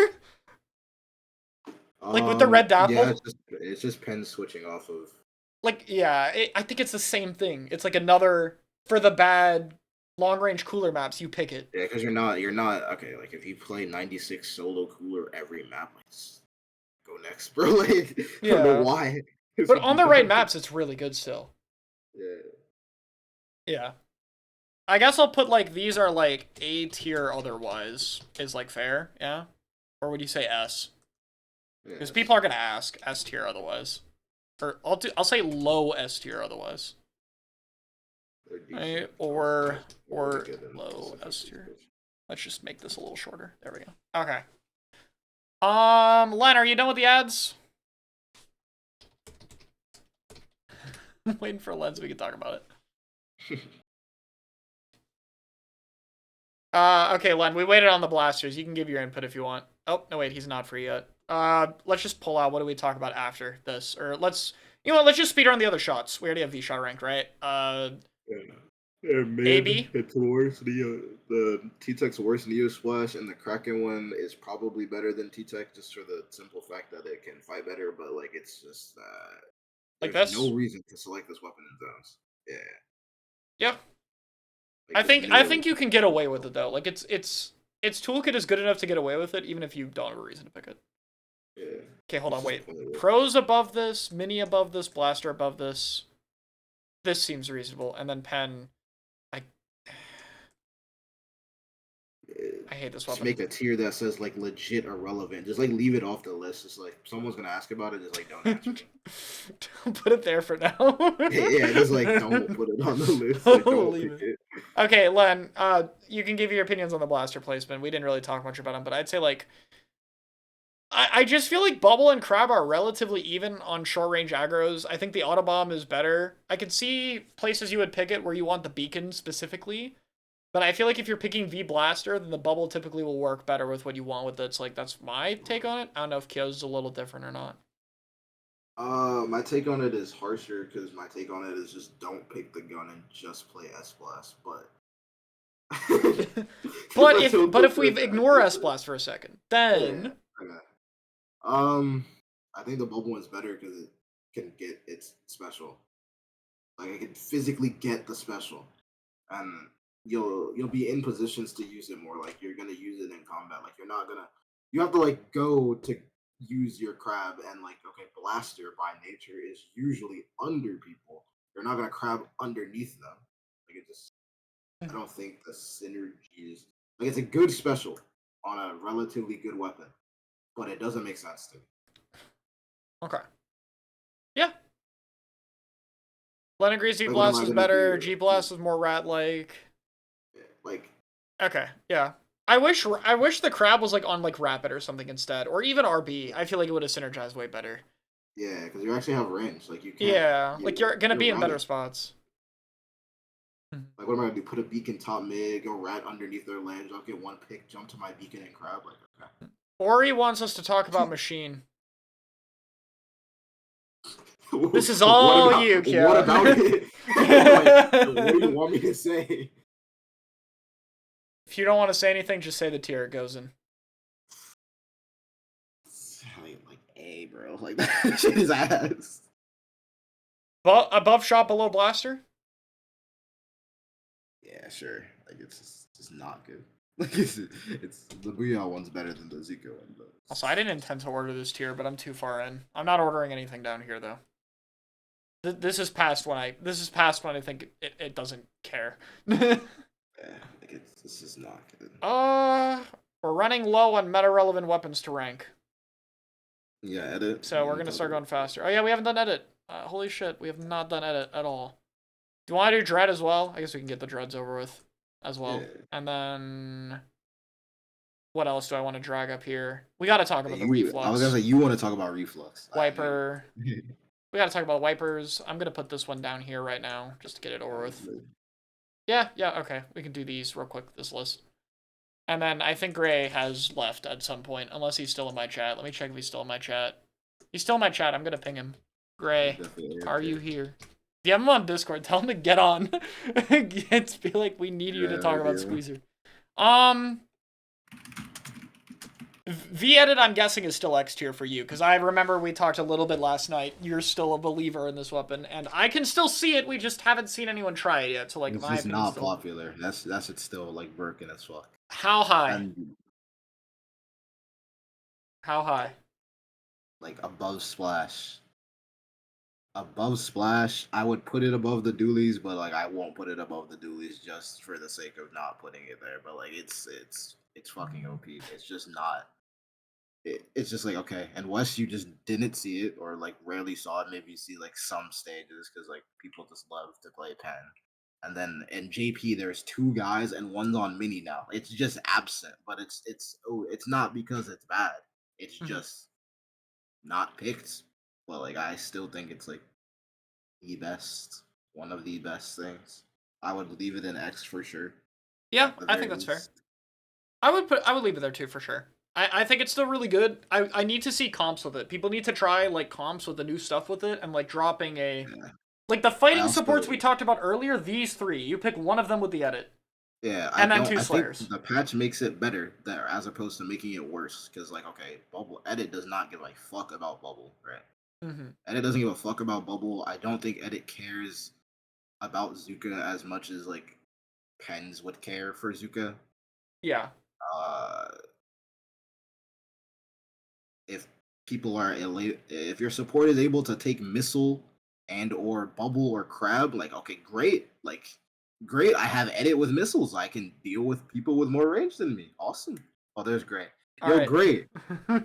Like with the red Yeah, dapple? it's just pen switching off of. Like, yeah, I think it's the same thing. It's like another for the bad long range cooler maps. You pick it. Yeah, because you're not okay. Like if you play 96 solo cooler every map, like just go next, bro. Like I don't know Yeah, why this but would on be the right bad. maps, it's really good still. Yeah, Yeah, I guess I'll put like these are like A tier otherwise is like fair. Yeah, or would you say S? Because yes. people are gonna ask S tier otherwise, or I'll say low S tier otherwise. They're decent. Right? Or More really good than low S specifically. tier. Let's just make this a little shorter. There we go. Okay. Len, are you done with the ads? I'm waiting for Len so we can talk about it. Okay, Len, we waited on the blasters. You can give your input if you want. Oh, no, wait, he's not free yet. Let's just pull out. What do we talk about after this? Or let's, you know what, let's just speed around the other shots. We already have V-shot ranked, right? Yeah. Yeah, man, AB? it's worse. The T-Tech's worse Neo Splash, and the Kraken one is probably better than T-Tech, just for the simple fact that it can fight better. But like, it's just Like there's no this? reason to select this weapon in zones. Yeah, Yeah. like I there's think I no. think you can get away with it though. Like its toolkit is good enough to get away with it, even if you don't have a reason to pick it. Yeah, Okay, hold it's on, just wait. pointless. Pros above this, mini above this, blaster above this. This seems reasonable, and then pen. I I hate this Just weapon. make a tier that says like legit irrelevant. Just like leave it off the list. It's like if someone's gonna ask about it. Just like don't answer them. Don't put it there for now. Yeah, just like don't put it on the list. Like I'll don't leave pick it. it. Okay, Len, you can give your opinions on the blaster placement. We didn't really talk much about them, but I'd say like I just feel like Bubble and Crab are relatively even on short range aggros. I think the Autobomb is better. I could see places you would pick it where you want the beacon specifically, but I feel like if you're picking V Blaster, then the Bubble typically will work better with what you want with it. It's like that's my take on it. I don't know if Kyo's is a little different or not. My take on it is harsher because my take on it is just don't pick the gun and just play S Blast. But But I don't if think we there's ignore that. S Blast for a second, Yeah. then Okay. Um, I think the bubble one's better because it can get its special. Like it can physically get the special, and you'll be in positions to use it more. Like you're gonna use it in combat. Like you're not gonna. You have to like go to use your crab and like okay, blaster by nature is usually under people. You're not gonna crab underneath them. Like it just. I don't think the synergy is like it's a good special on a relatively good weapon, but it doesn't make sense to me. okay. Yeah. Len agrees G Like, what am Blast I is gonna better. G do? Blast is more rat like. Like, Okay, yeah. I wish the crab was like on like Rapid or something instead, or even RB. I feel like it would have synergized way better. yeah, because you actually have range. Like, you can't. Yeah, like you're gonna You're be in better ratting. spots. Like, what am I gonna do? Put a beacon top mid, go rat underneath their ledge. I'll get one pick, jump to my beacon and crab. Like, Ori wants us to talk about Machine. okay. This is all you, what Kyo. about it? Like, what do you want me to say? If you don't want to say anything, just say the tier it goes in. Like, hey, bro, like that shit is ass. Above shot, below blaster. Yeah, sure. Like it's not good. Like it's the Booyah one's better than the Zuko one, but Also, I didn't intend to order this tier, but I'm too far in. I'm not ordering anything down here though. This is past when I think it doesn't care. yeah, like this is not good. We're running low on meta relevant weapons to rank, Yeah, edit. so we're gonna start going faster. Oh yeah, we haven't done edit. Holy shit, we have not done edit at all. Do you want to do dread as well? I guess we can get the dreads over with as well. Yeah. And then what else do I want to drag up here? We got to talk about the reflux. I was gonna say you want to talk about reflux. Wiper. We got to talk about wipers. I'm gonna put this one down here right now just to get it over with. Yeah, okay. We can do these real quick, this list. And then I think Gray has left at some point, unless he's still in my chat. Let me check if he's still in my chat. He's still in my chat. I'm gonna ping him. Gray, are you here? DM him on Discord. Tell him to get on. It's be like, we need you to Yeah, talk about maybe. Squeezer. Um, V-Edit, I'm guessing, is still X tier for you, because I remember we talked a little bit last night. You're still a believer in this weapon, and I can still see it. We just haven't seen anyone try it yet. So, like, It's my just opinion not still. popular. That's it's still like broken as fuck. How high? And How high? like above splash, I would put it above the dualies, but like I won't put it above the dualies just for the sake of not putting it there. But like it's fucking OP. It's just not. It's just like okay. And West, you just didn't see it or like rarely saw it. Maybe you see like some stages because like people just love to play pen. And then in JP, there's two guys and one's on mini now. It's just absent, but it's not because it's bad. It's Mhm. just not picked. But like I still think it's like the best, one of the best things. I would leave it in X for sure, Yeah, at the I think very that's fair. least. I would leave it there too for sure. I think it's still really good. I need to see comps with it. People need to try like comps with the new stuff with it and like dropping a Yeah. like the I fighting supports we also talked about earlier, these three. You pick one of them with the edit. yeah, I And then don't two I think slayers. the patch makes it better there as opposed to making it worse. Cause like okay, Bubble Edit does not give a fuck about Bubble, right? Mm-hmm. Edit doesn't give a fuck about Bubble. I don't think Edit cares about Zuka as much as like Pens would care for Zuka. Yeah. Uh if people are if your support is able to take missile and or bubble or crab, like okay, great, like great. I have edit with missiles. I can deal with people with more range than me. Awesome. Oh, there's great. All Yo, right. great.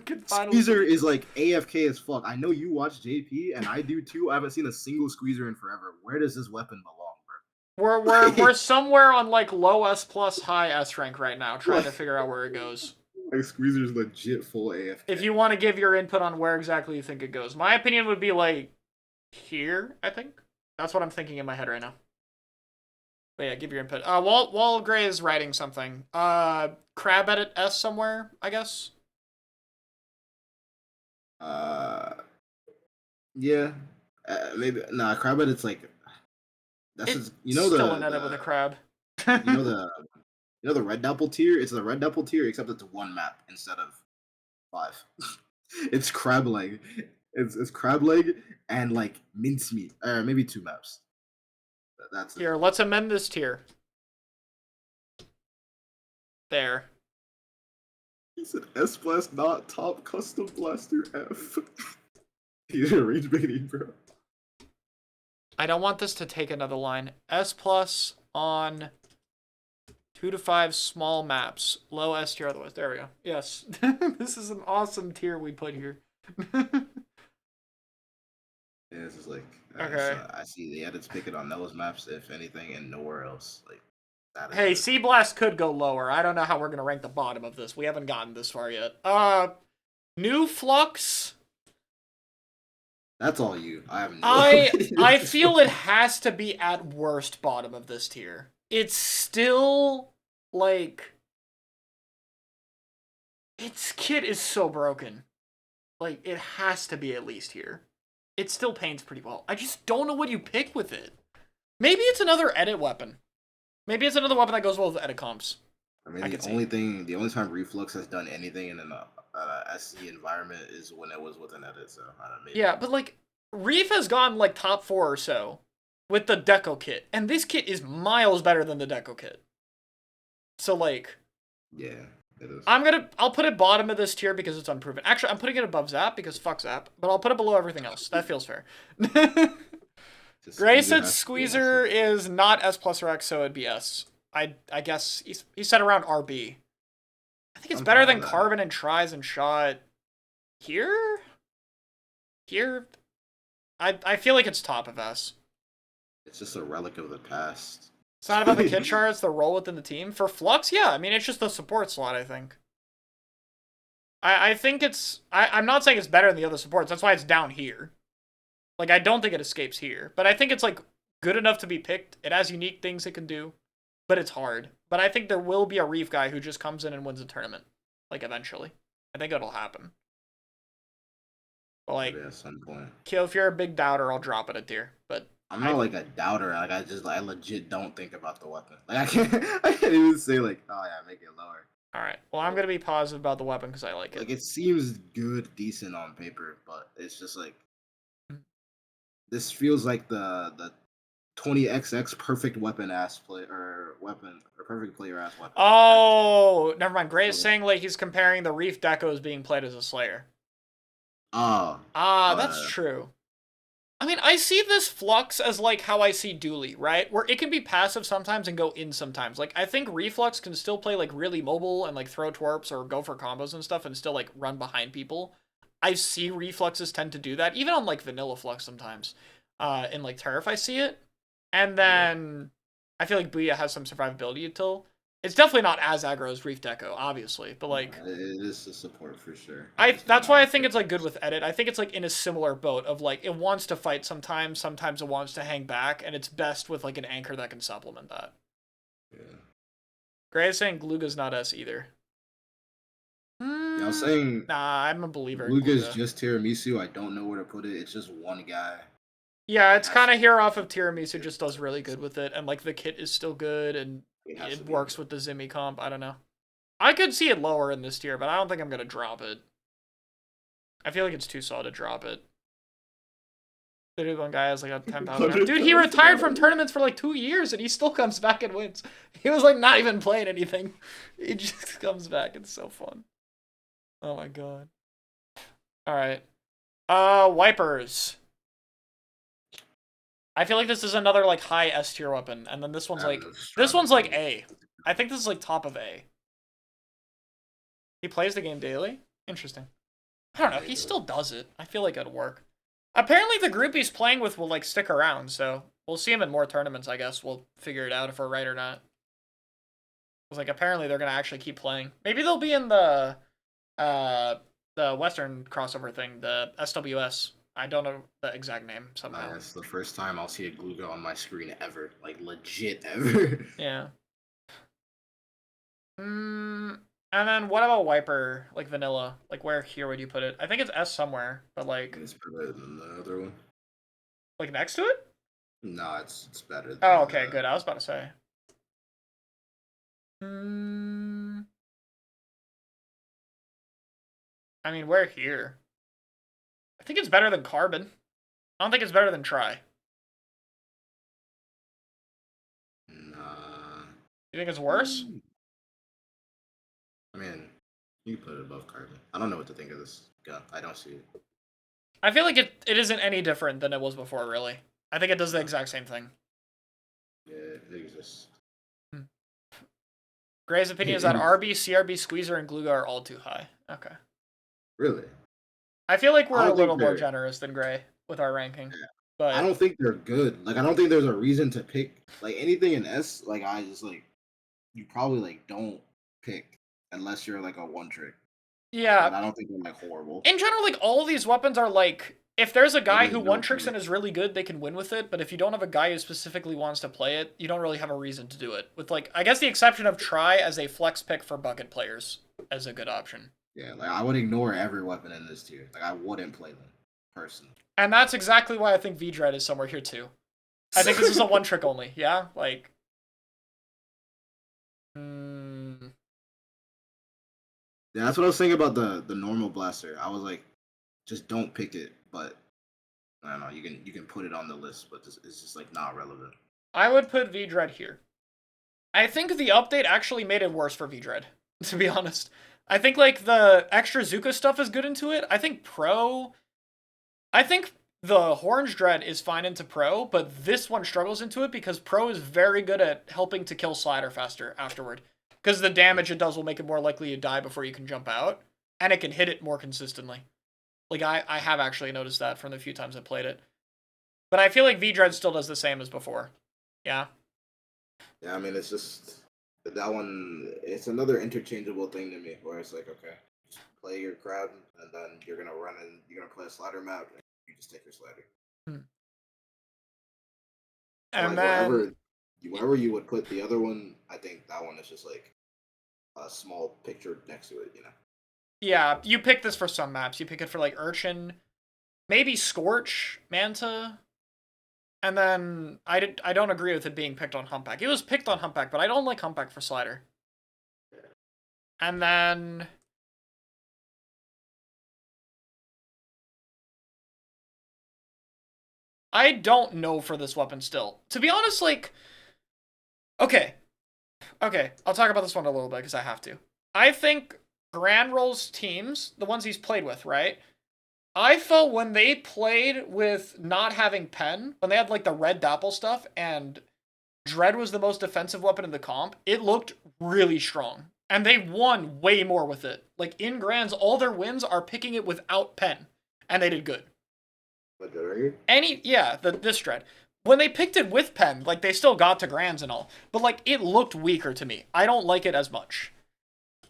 Can finally Squeezer finish is this. like AFK as fuck. I know you watch JP and I do too. I haven't seen a single Squeezer in forever. Where does this weapon belong, We're bro? somewhere on like low S plus high S rank right now, trying to like, figure out where it goes. like Squeezer's legit full If AFK. you want to give your input on where exactly you think it goes, my opinion would be like here. I think that's what I'm thinking in my head right now. But yeah, give your input. Wall Gray is writing something. Crab edit S somewhere, I guess. Uh yeah. Maybe nah. Crabbat. It's like that's It's just, still an edit with a crab. you know the the red apple tier. It's the red apple tier except it's one map instead of five. It's crab leg. It's crab leg and like mincemeat or maybe two maps. That's it. Here, let's amend this tier. There. He said S blast not top custom blaster F. He's a rage baiting, bro. I don't want this to take another line. S plus on 2 to 5 small maps. Low S tier otherwise. There we go. Yes. This is an awesome tier we put here. Yeah, it's just like Okay. I see the edits pick it on those maps if anything and nowhere else. Like that is Hey, it. Sea Blast could go lower. I don't know how we're gonna rank the bottom of this. We haven't gotten this far yet. New Flux. That's all you. I have no I opinion I at this feel it point. has to be at worst bottom of this tier. It's still like its kit is so broken. Like it has to be at least here. It still paints pretty well. I just don't know what you pick with it. Maybe it's another edit weapon. Maybe it's another weapon that goes well with edit comps. I mean, I could see. the only time Reflux has done anything in an SC environment is when it was with an edit. So I don't know, maybe. Yeah, but like Reef has gone like top 4 or so with the Deco kit, and this kit is miles better than the Deco kit. So like, Yeah, it is. I'll put it bottom of this tier because it's unproven. Actually, I'm putting it above Zap because fuck Zap, but I'll put it below everything else. That feels fair. Just Gray Squeezer said has to be Squeezer SC. is not S plus or X, so it'd be S. I guess he said around RB. I think it's I'm better fine than with that. Carbon and Tries and Shot. Here? Here? I feel like it's top of S. It's just a relic of the past. It's not about the kit chart, it's the role within the team. For Flux, yeah, I mean, it's just the support slot, I think. I think it's... I'm not saying it's better than the other supports, that's why it's down here. Like, I don't think it escapes here. But I think it's, like, good enough to be picked. It has unique things it can do. But it's hard. But I think there will be a Reef guy who just comes in and wins a tournament. Like, eventually. I think it'll happen. But, like, Maybe at some point. Kyo, if you're a big doubter, I'll drop it a tier. But I'm I not like a doubter. Like I legit don't think about the weapon. Like I can't even say like, oh yeah, make it lower. all right. Well, I'm gonna be positive about the weapon because I like it. Like it seems good, decent on paper, but it's just like this feels like the 20XX perfect weapon ass play or weapon or perfect player ass weapon. Oh, never mind. Gray is So, saying like he's comparing the Reef Deco as being played as a Slayer. oh, Ah, that's uh, true. I mean, I see this Flux as like how I see Dooley, right? Where it can be passive sometimes and go in sometimes. Like I think Reflux can still play like really mobile and like throw twerps or go for combos and stuff and still like run behind people. I see Refluxes tend to do that, even on like Vanilla Flux sometimes. In like Turf, I see it. And yeah, then I feel like Booyah has some survivability until it's definitely not as aggro as Reef Deco, obviously, but no, like it is a support for sure. It's I just that's why not I think it's like good perfect. with edit. I think it's like in a similar boat of like it wants to fight sometimes, sometimes it wants to hang back, and it's best with like an anchor that can supplement that. Yeah. Gray is saying Gluga's not S either. Yeah, I was Mm, saying nah, I'm a believer in Luga is Gluga. just tiramisu. I don't know where to put it. It's just one guy. Yeah, It it's has kind to of be. here off of Tiramisu, It just does really good with it, and like the kit is still good, and has it to be in works there. with the Zimmy comp. I don't know. I could see it lower in this tier, but I don't think I'm gonna drop it. I feel like it's too solid to drop it. The one guy has like a 10,000. Dude, he 100,000 retired from hours. tournaments for like 2 years and he still comes back and wins. He was like not even playing anything. He just comes back. It's so fun. Oh my god. All right. Wipers. I feel like this is another like high S tier weapon, and then I'm this struggling one's to like think. A. I think this is like top of A. He plays the game daily. Interesting. I don't know. Yeah, he He does. still does it. I feel like it'd work. Apparently, the group he's playing with will like stick around, so we'll see him in more tournaments. I guess we'll figure it out if we're right or not. It's like apparently they're gonna actually keep playing. Maybe they'll be in uh the Western crossover thing, the SWS. I don't know the exact name somehow. It's the first time I'll see a Gluga on my screen ever. Like legit ever. Yeah. And then what about Wiper, like vanilla? Like where here would you put it? I think it's S somewhere, but like It's better than the other one. next to it? No, it's better Oh, than okay, good. I was about to say. I mean, where here? I think it's better than Carbon. I don't think it's better than Try. nah. You think it's worse? I mean, you can put it above carbon. I don't know what to think of this gun. I don't see it. I feel like it isn't any different than it was before, really. I think it does the No. exact same thing. Yeah, it exists. Hmm. Gray's opinion is It that RB, exists. CRB, Squeezer, and Gluga are all too high. Okay. Really? I feel like I we're a don't think little more they're. generous than Gray with our ranking. I But don't think they're good. Like I don't think there's a reason to pick like anything in S. Like I just like you probably like don't pick unless you're like a one trick. yeah, But I don't think they're like horrible. in general, like all of these weapons are like if there's a Like guy there's who one no tricks and point. is really good, they can win with it. But if you don't have a guy who specifically wants to play it, you don't really have a reason to do it. With like, I guess the exception of Try as a flex pick for bucket players as a good option. Yeah, like I would ignore every weapon in this tier. Like I wouldn't play them personally. And that's exactly why I think V Dread is somewhere here too. I think this is a one trick only. Yeah, like. Mm, Yeah, that's what I was saying about the normal blaster. I was like, just don't pick it. But I don't know. You can put it on the list, but it's just like not relevant. I would put V Dread here. I think the update actually made it worse for V Dread, to be honest. I think like the extra Zuka stuff is good into it. I think the Orange Dread is fine into Pro, but this one struggles into it because Pro is very good at helping to kill Slider faster afterward. Because the damage it does will make it more likely to die before you can jump out, and it can hit it more consistently. Like I have actually noticed that from the few times I played it. But I feel like V Dread still does the same as before. Yeah. Yeah, I mean it's just that one. It's another interchangeable thing to me, where it's like, okay, just play your crowd, and then you're gonna run and you're gonna play a slider map, and you just take your slider. Hmm. So And like then wherever you would put the other one, I think that one is just like a small picture next to it, you know. yeah, you pick this for some maps. You pick it for like Urchin, maybe Scorch, Manta. And then I don't agree with it being picked on Humpback. It was picked on Humpback, but I don't like Humpback for slider. And then I don't know for this weapon still. To be honest, like, okay, I'll talk about this one a little bit because I have to. I think Grand Roll's teams, the ones he's played with, right? I felt when they played with not having pen, when they had like the red Dapple stuff and Dread was the most defensive weapon in the comp, it looked really strong. And they won way more with it. Like in Grands, all their wins are picking it without pen. And they did good. Like that right here? This Dread. When they picked it with pen, like they still got to Grands and all. But like it looked weaker to me. I don't like it as much.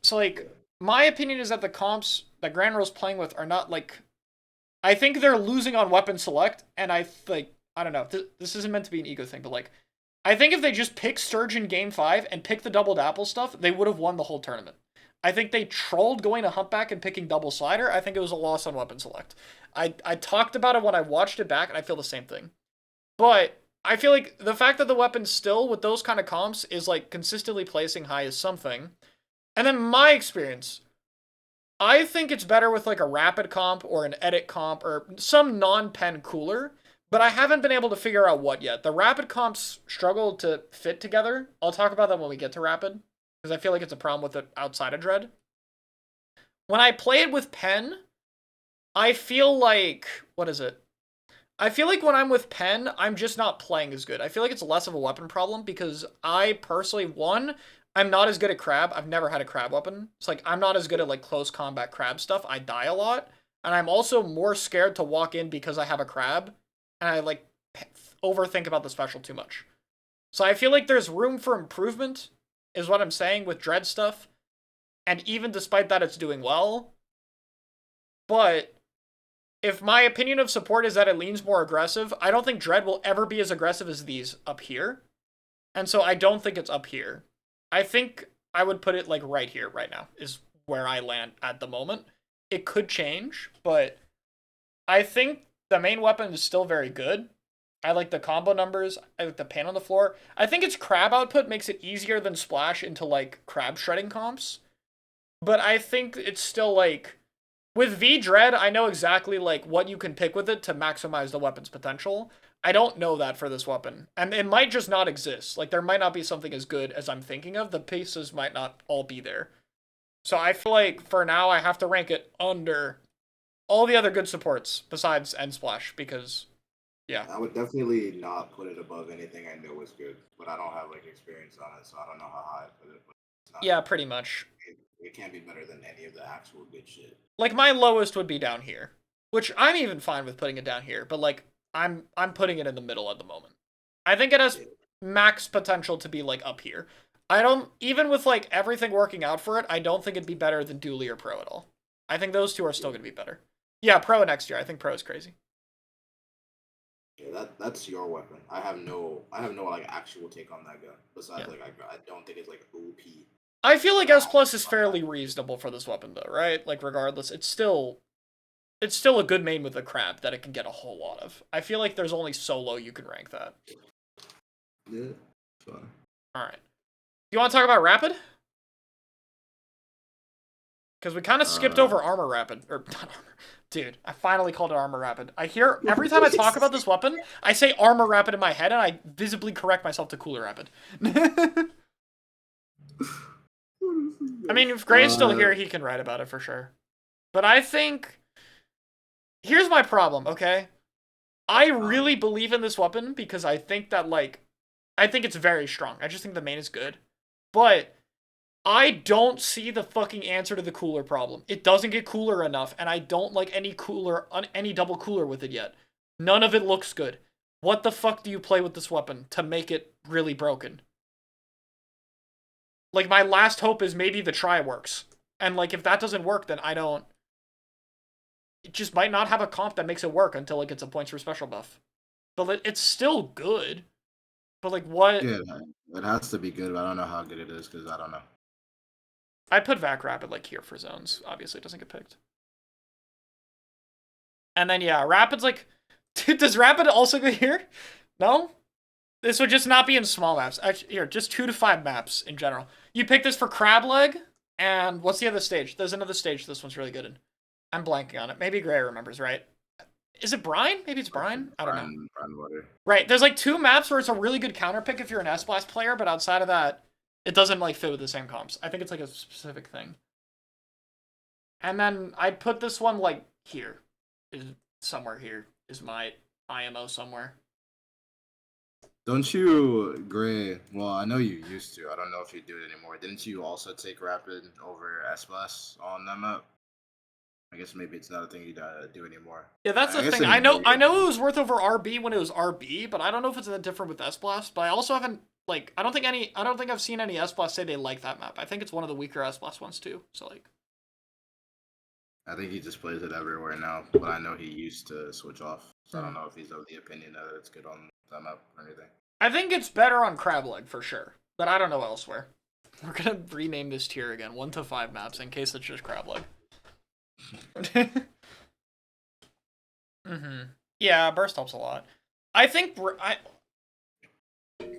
So like my opinion is that the comps that Grand Ro's playing with are not like, I think they're losing on weapon select, and I don't know. This isn't meant to be an ego thing, but like, I think if they just pick Sturgeon Game 5 and pick the doubled apple stuff, they would have won the whole tournament. I think they trolled going to Humpback and picking double slider. I think it was a loss on weapon select. I talked about it when I watched it back, and I feel the same thing. But I feel like the fact that the weapon still, with those kind of comps, is like consistently placing high is something. And then my experience, I think it's better with like a rapid comp or an edit comp or some non-pen cooler, but I haven't been able to figure out what yet. The rapid comps struggle to fit together. I'll talk about that when we get to rapid, because I feel like it's a problem with it outside of Dread. When I play it with pen, I feel like, what is it? I feel like when I'm with pen, I'm just not playing as good. I feel like it's less of a weapon problem because I personally, one, I'm not as good at crab. I've never had a crab weapon. It's like I'm not as good at like close combat crab stuff. I die a lot. And I'm also more scared to walk in because I have a crab. And I like overthink about the special too much. So I feel like there's room for improvement, is what I'm saying with Dread stuff. And even despite that, it's doing well. But if my opinion of support is that it leans more aggressive, I don't think Dread will ever be as aggressive as these up here. And so I don't think it's up here. I think I would put it like right here, right now, is where I land at the moment. It could change, but I think the main weapon is still very good. I like the combo numbers. I like the pain on the floor. I think its crab output makes it easier than Splash into like crab shredding comps. But I think it's still like, with V Dread, I know exactly like what you can pick with it to maximize the weapon's potential. I don't know that for this weapon. And it might just not exist. Like there might not be something as good as I'm thinking of. The pieces might not all be there. So I feel like for now I have to rank it under all the other good supports besides End Splash because yeah. I would definitely not put it above anything I knew was good, but I don't have like experience on it, so I don't know how high I put it. But it's not, Yeah, pretty much. it can't be better than any of the actual good shit. Like my lowest would be down here, which I'm even fine with putting it down here, but like I'm putting it in the middle at the moment. I think it has max potential to be like up here. I don't, even with like everything working out for it, I don't think it'd be better than Dooley or Pro at all. I think those two are still going to be better. Yeah, Pro next year. I think Pro is crazy. Yeah, that's your weapon. I have no like actual take on that gun. Besides, like I don't think it's like OP. I feel like S plus is fairly reasonable for this weapon though, right? Like regardless, it's still a good main with a crab that it can get a whole lot of. I feel like there's only so low you can rank that. Yeah, fine. All right. You want to talk about rapid? Because we kind of skipped over armor rapid, or not armor. Dude, I finally called it armor rapid. I hear every time I talk about this weapon, I say armor rapid in my head, and I visibly correct myself to cooler rapid. I mean, if Gray's still here, he can write about it for sure. But I think, here's my problem, okay? I really believe in this weapon because I think that, like, I think it's very strong. I just think the main is good. But I don't see the fucking answer to the cooler problem. It doesn't get cooler enough, and I don't like any double cooler with it yet. None of it looks good. What the fuck do you play with this weapon to make it really broken? Like, my last hope is maybe the try works. And, like, if that doesn't work, then I don't... It just might not have a comp that makes it work until it gets a points for special buff. But it's still good. But, like, what... Yeah, it has to be good, but I don't know how good it is, because I don't know. I'd put Vac Rapid, like, here for zones. Obviously, it doesn't get picked. And then, yeah, Rapid's, like... Dude, does Rapid also go here? No? This would just not be in small maps. Actually, here, just 2 to 5 maps in general. You pick this for Crab Leg, and what's the other stage? There's another stage this one's really good in. I'm blanking on it. Maybe Gray remembers, right? Is it Brine? Maybe it's Brine? I don't know. Brine water. Right, there's like 2 maps where it's a really good counter pick if you're an S-Blast player, but outside of that, it doesn't like fit with the same comps. I think it's like a specific thing. And then I'd put this one like here. Is somewhere here is my IMO somewhere. Don't you, Gray? Well, I know you used to. I don't know if you do it anymore. Didn't you also take Rapid over S-Blast on that map? I guess maybe it's not a thing you do anymore. Yeah, that's the thing. I know it was worth over RB when it was RB, but I don't know if it's that different with S-Blast. But I also haven't like I don't think I've seen any S-Blast say they like that map. I think it's one of the weaker S-Blast ones too. So like I think he just plays it everywhere now, but I know he used to switch off. So I don't know if he's of the opinion that it's good on that map or anything. I think it's better on Crab Leg for sure, but I don't know elsewhere. We're gonna rename this tier again, 1 to 5 maps in case it's just Crab Leg. Yeah, burst helps a lot. I think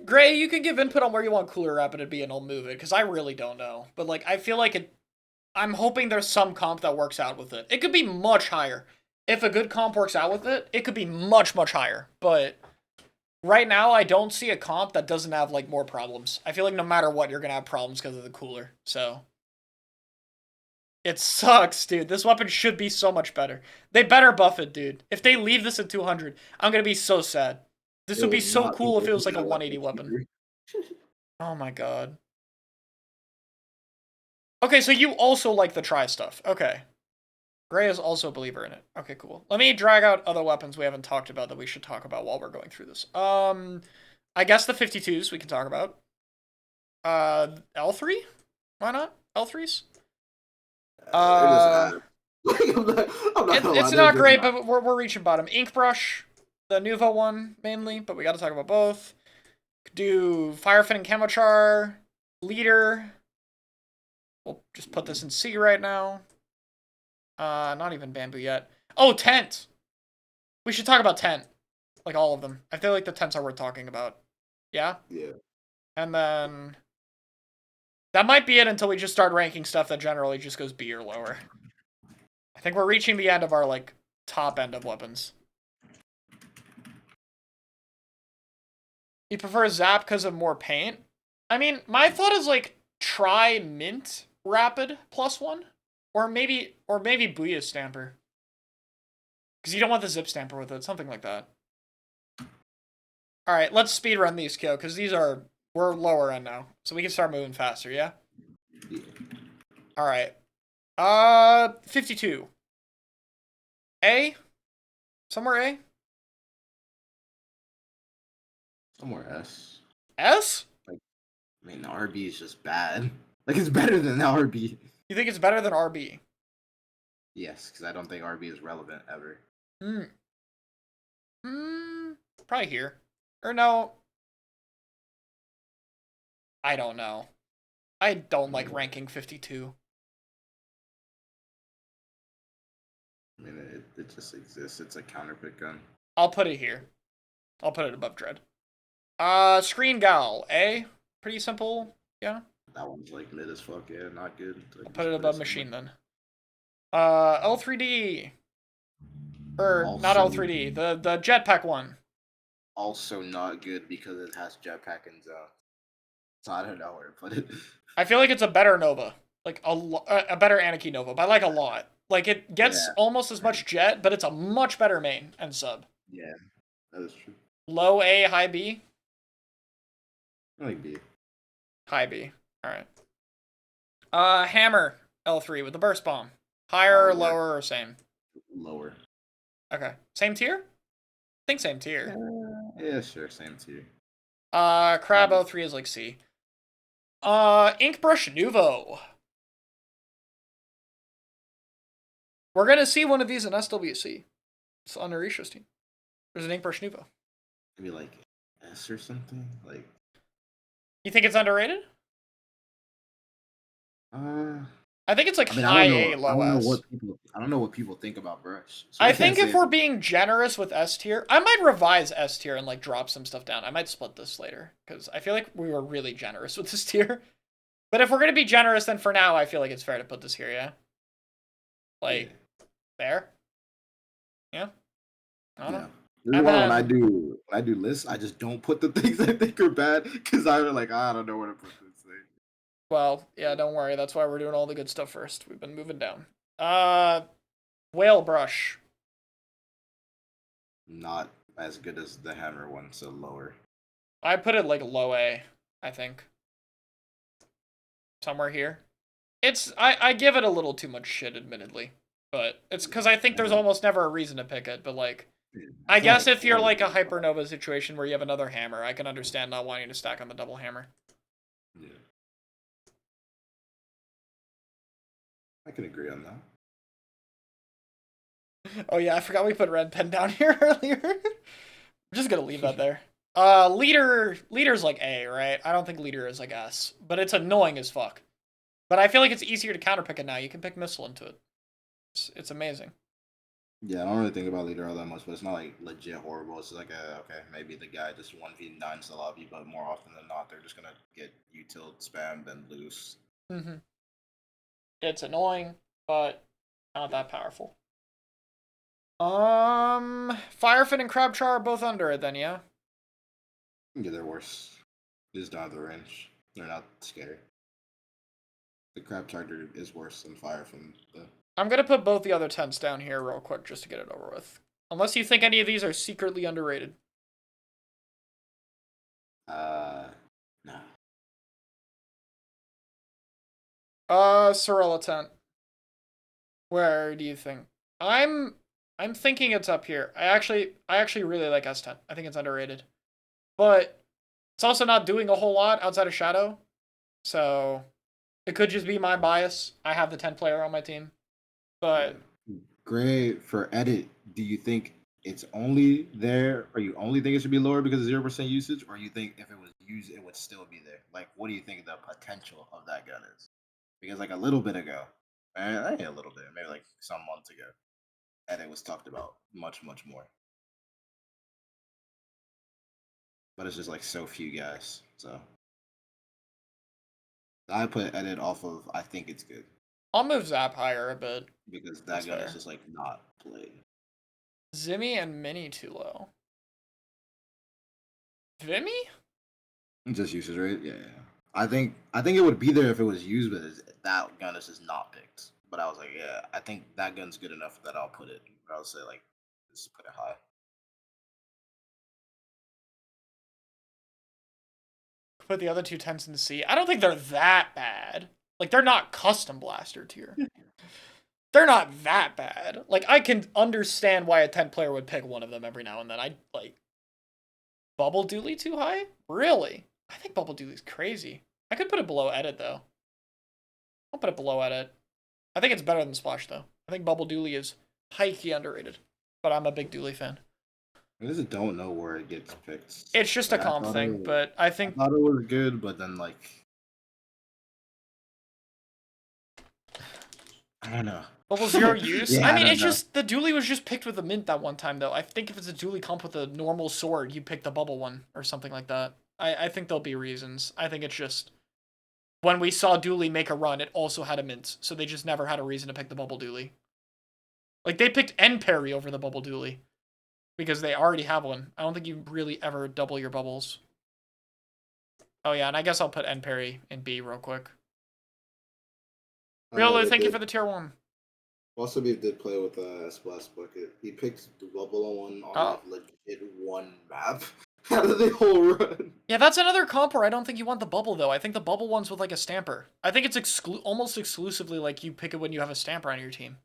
Gray, you can give input on where you want Cooler Rapid to be, and I'll move it because I really don't know. But like, I feel like it. I'm hoping there's some comp that works out with it. It could be much higher. If a good comp works out with it, it could be much higher. But right now, I don't see a comp that doesn't have like more problems. I feel like no matter what, you're gonna have problems because of the cooler. So it sucks, dude. This weapon should be so much better. They better buff it, dude. If they leave this at 200, I'm gonna be so sad. This would be so cool if it was like a 180 weapon. Oh my god. Okay, so you also like the try stuff. Okay. Gray is also a believer in it. Okay, cool. Let me drag out other weapons we haven't talked about that we should talk about while we're going through this. I guess the 52s we can talk about. L3? Why not? L3s? It's not great, but we're reaching bottom. Ink Brush, the Nuvo one mainly, but we got to talk about both. Could do Firefin and Chemochar, Leader. We'll just put this in C right now. Not even Bamboo yet. Oh, Tent! We should talk about Tent. Like all of them. I feel like the Tents are worth talking about. Yeah? Yeah. And then that might be it until we just start ranking stuff that generally just goes B or lower. I think we're reaching the end of our, like, top end of weapons. You prefer Zap because of more paint? I mean, my thought is, like, try Mint Rapid +1. Or maybe Booyah Stamper. Because you don't want the Zip Stamper with it. Something like that. Alright, let's speedrun these, Kyo, because we're lower end now. So we can start moving faster, yeah? Alright. 52. A? Somewhere A? Somewhere S. S? Like, I mean, RB is just bad. Like, it's better than RB. You think it's better than RB? Yes, because I don't think RB is relevant ever. Probably here. Or no. I don't know. I don't like ranking 52. I mean, it just exists. It's a counterpick gun. I'll put it here. I'll put it above Dread. Screen Gal. A? Pretty simple. Yeah. That one's like mid as fuck. Yeah, not good. I'll put it above Machine then. L3D. Or also, not L3D. The jetpack one. Also not good because it has jetpack and zone. So I don't know where to put it. I feel like it's a better Nova. Like a better Anarchy Nova by like a lot. Like it gets almost as much jet, but it's a much better main and sub. Yeah, that is true. Low A, high B? I like B. High B. Alright. Hammer L3 with the burst bomb. Higher, lower, or same? Lower. Okay. Same tier? I think same tier. Yeah, sure, same tier. Crab L3 is like C. Ink Brush Nuvo. We're gonna see one of these in SWC. It's on Arisha's team. There's an Ink Brush Nuvo. Maybe like S or something? Like. You think it's underrated? I I think it's like I mean, high A, low S. I don't know what people think about Brush, so I I can't think if say we're that. being generous with S tier, I might revise S tier and like drop some stuff down. I might split this later because I feel like we were really generous with this tier. But if we're gonna be generous, then for now, I feel like it's fair to put this here. Yeah, Yeah, like there. Yeah, I don't know. yeah. This is And why then, when I do lists, I just don't put the things I think are bad because I'm like I don't know where to put this thing. well, yeah, don't worry. That's why we're doing all the good stuff first. We've been moving down. Uh, Whale brush. Not as good as the hammer one, so lower. I put it like low A. I think somewhere here. I give it a little too much shit, admittedly, but it's because I think there's almost never a reason to pick it. But like, I It's not guess like if you're like a horrible. hypernova situation where you have another hammer, I can understand not wanting to stack on the double hammer. Yeah, I can agree on that. Oh yeah, I forgot we put red pen down here earlier. I'm just gonna leave that there. Leader's like A, right? I don't think leader is like S, but it's annoying as fuck. But I feel like it's easier to counterpick it now. You can pick missile into it. It's amazing. Yeah, I don't really think about leader all that much, but it's not like legit horrible. It's like okay, maybe the guy just 1v9s the lobby, but more often than not, they're just gonna get util spammed and lose. Mm-hmm. It's annoying, but not that powerful. Firefin and Crabchar are both under it then, yeah? Yeah, they're worse. They just don't have the range. They're not scary. The crab charger is worse than fire from the. I'm gonna put both the other tents down here real quick just to get it over with. Unless you think any of these are secretly underrated. No. Sorella tent. Where do you think? I'm I'm thinking it's up here. I actually really like S10. I think it's underrated. But it's also not doing a whole lot outside of Shadow. So it could just be my bias. I have the 10 player on my team. Yeah. But Great for edit. Do you think it's only there, or you only think it should be lower because of 0% usage, or you think if it was used, it would still be there? Like, what do you think the potential of that gun is? Because like a little bit ago, I think a little bit, maybe like some months ago, edit was talked about much, much more. But it's just like so few guys. So I put edit off of I think it's good I'll move Zap higher a bit. because That's that gun is fair. just like not played. Zimmy and Mini too low. Vimy? Just usage rate, yeah, yeah. I think it would be there if it was used, but that gun is just not picked. But I was like, yeah, I think that gun's good enough that I'll put it. But I'll say like, just put it high. Put the other two tents in C. I don't think they're that bad. Like, they're not custom blaster tier. They're not that bad. Like, I can understand why a 10 player would pick one of them every now and then. I like Bubble Dooley too high? Really? I think Bubble Dooley's crazy. I could put it below edit though. I'll put it below edit. I think it's better than Splash though. I think Bubble Dooley is high-key underrated. But I'm a big Dooley fan. I just don't know where it gets picked. It's just a Like comp thing, but I I think thought it was good, but then like, I don't know. Bubble Zero use. Yeah, I I mean, don't it's know. just the Dooley was just picked with a mint that one time though. I think if it's a Dooley comp with a normal sword, you pick the bubble one or something like that. I think there'll be reasons. I think it's just when we saw Dooley make a run, it also had a mint, so they just never had a reason to pick the bubble Dooley. Like they picked N parry over the bubble Dooley because they already have one. I don't think you really ever double your bubbles. Oh yeah, and I guess I'll put N parry in B real quick. I know Riolo, they thank you did. for the tier 1. Wasabi did play with Splash Bucket. He picked the bubble one on Oh. like legit one map out of the whole run. Yeah, that's another comp where I don't think you want the bubble, though. I think the bubble one's with, like, a stamper. I think it's almost exclusively, like, you pick it when you have a stamper on your team.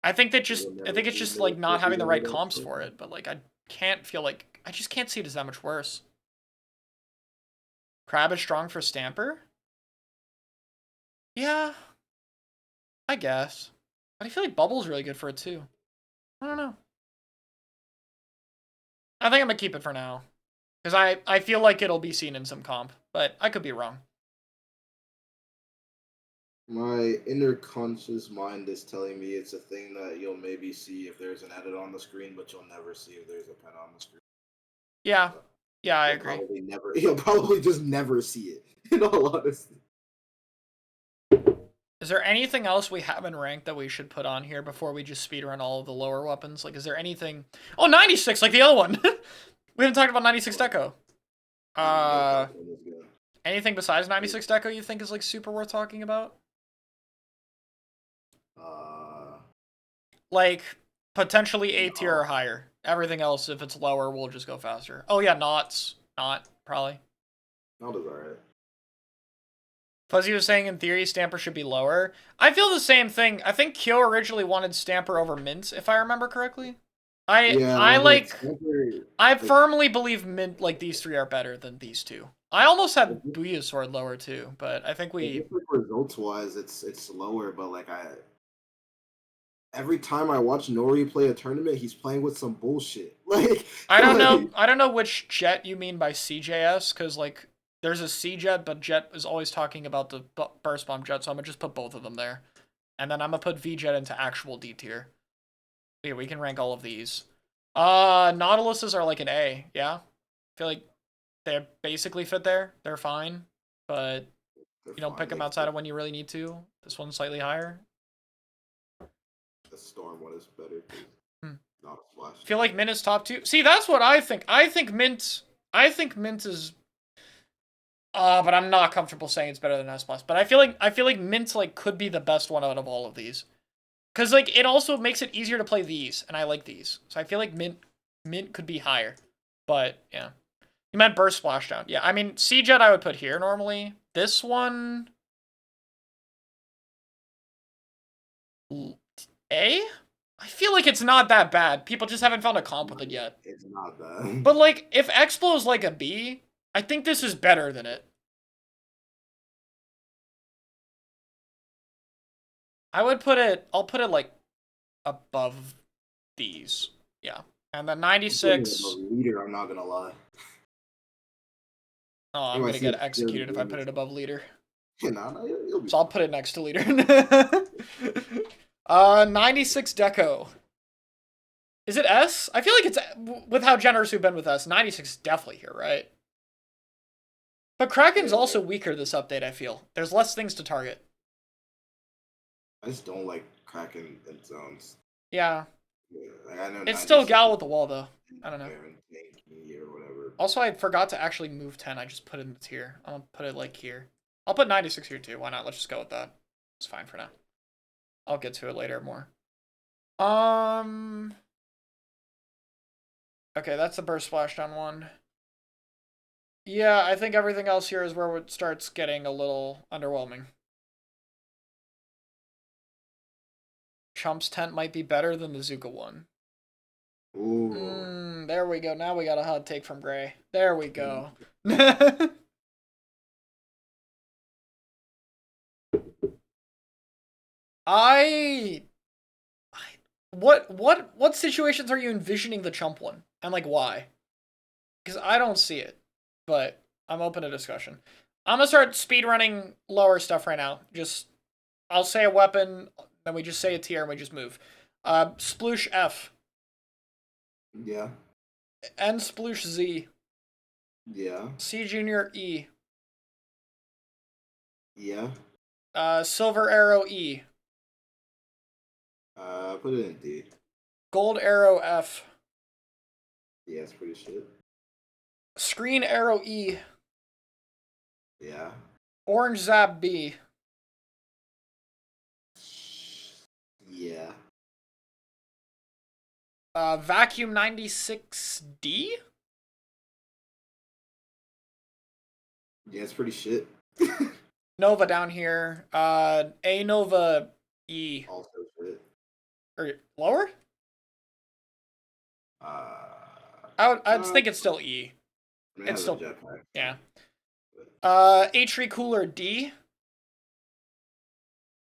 I think it's just, like, not having the right comps for it, but, like, I just can't see it as that much worse. Crab is strong for stamper? Yeah, I guess. But I feel like bubble's really good for it, too. I don't know. I think I'm gonna keep it for now. Because I feel like it'll be seen in some comp, but I could be wrong. My inner conscious mind is telling me it's a thing that you'll maybe see if there's an edit on the screen, but you'll never see if there's a pen on the screen. Yeah. So Yeah, I you'll agree. probably never, you'll probably just never see it. In all honesty. Is there anything else we haven't ranked that we should put on here before we just speedrun all of the lower weapons? Like, is there anything... Oh, 96, like the other one! We haven't talked about 96 Deco. Yeah, Uh, that one is good. anything besides 96 Deco you think is, like, super worth talking about? Uh, Like, potentially A tier or no, higher. Everything else, if it's lower, we'll just go faster. Oh, yeah, Knots. Not, probably. not as alright. Fuzzy was saying in theory Stamper should be lower. I feel the same thing. I think Kyo originally wanted Stamper over Mint, if I remember correctly. Yeah, I like like Stamper, I like, firmly believe Mint like these three are better than these two. I almost like, had Booyah Sword lower too, but I think we just like results wise, it's lower, but like every time I watch Nori play a tournament, he's playing with some bullshit. Like, like I don't know which jet you mean by CJS, because like there's a C jet, but Jet is always talking about the burst bomb jet, so I'm gonna just put both of them there. And then I'm gonna put V jet into actual D tier. Yeah, we can rank all of these. Nautiluses are like an A, yeah. I feel like they basically fit there. They're fine, but they're you don't pick fine. them Like outside of when you really need to. This one's slightly higher. the Storm one is better because Hmm. not a splash. I feel like Mint is top two. See, that's what I think. I think Mint is but I'm not comfortable saying it's better than S Plus. But I feel like Mint like could be the best one out of all of these. Cause like it also makes it easier to play these, and I like these. So I feel like Mint could be higher. But yeah. You meant burst splashdown. Yeah, I mean C Jet I would put here normally. This one A? I feel like it's not that bad. People just haven't found a comp with it yet. It's not bad. But like if Explo is like a B, I think this is better than it. I'll put it like above these. Yeah. And then I'm putting it 96. above leader. I'm not gonna lie. Oh, I'm You might gonna see get it clearly executed if I doing put this. it above leader. Nah, nah, you'll be So I'll fine. put it next to leader. 96 Deco. Is it S? I feel like it's with how generous we've been with S. 96 is definitely here, right? But Kraken's Yeah, also weaker this update, I feel. There's less things to target. I just don't like cracking in zones. Yeah. Yeah, like I know It's still 96 Gal is with the wall, though. I don't know. tanky or whatever. Also, I forgot to actually move 10. I just put it in the tier. I'll put it, like, here. I'll put 96 here, too. Why not? Let's just go with that. It's fine for now. I'll get to it later more. Okay, that's the burst splashdown one. Yeah, I think everything else here is where it starts getting a little underwhelming. Chump's tent might be better than the Zuka one. Ooh. There we go. Now we got a hot take from Gray. There we go. I what situations are you envisioning the Chump one? And like why? Because I don't see it. But I'm open to discussion. I'm gonna start speedrunning lower stuff right now. Just I'll say a weapon, then we just say a tier and we just move. Sploosh F. Yeah. N Sploosh Z. Yeah. C Junior E. Yeah. Silver Arrow E. Put it in D. Gold Arrow F. Yeah, it's pretty shit. Screen Arrow E. Yeah. Orange Zap B. Yeah. Vacuum 96D? Yeah, it's pretty shit. Nova down here. A Nova E. Also shit. Or lower? I'd Uh, think it's still E. I mean, it It's has a still jetpack. yeah. But H3 Cooler D.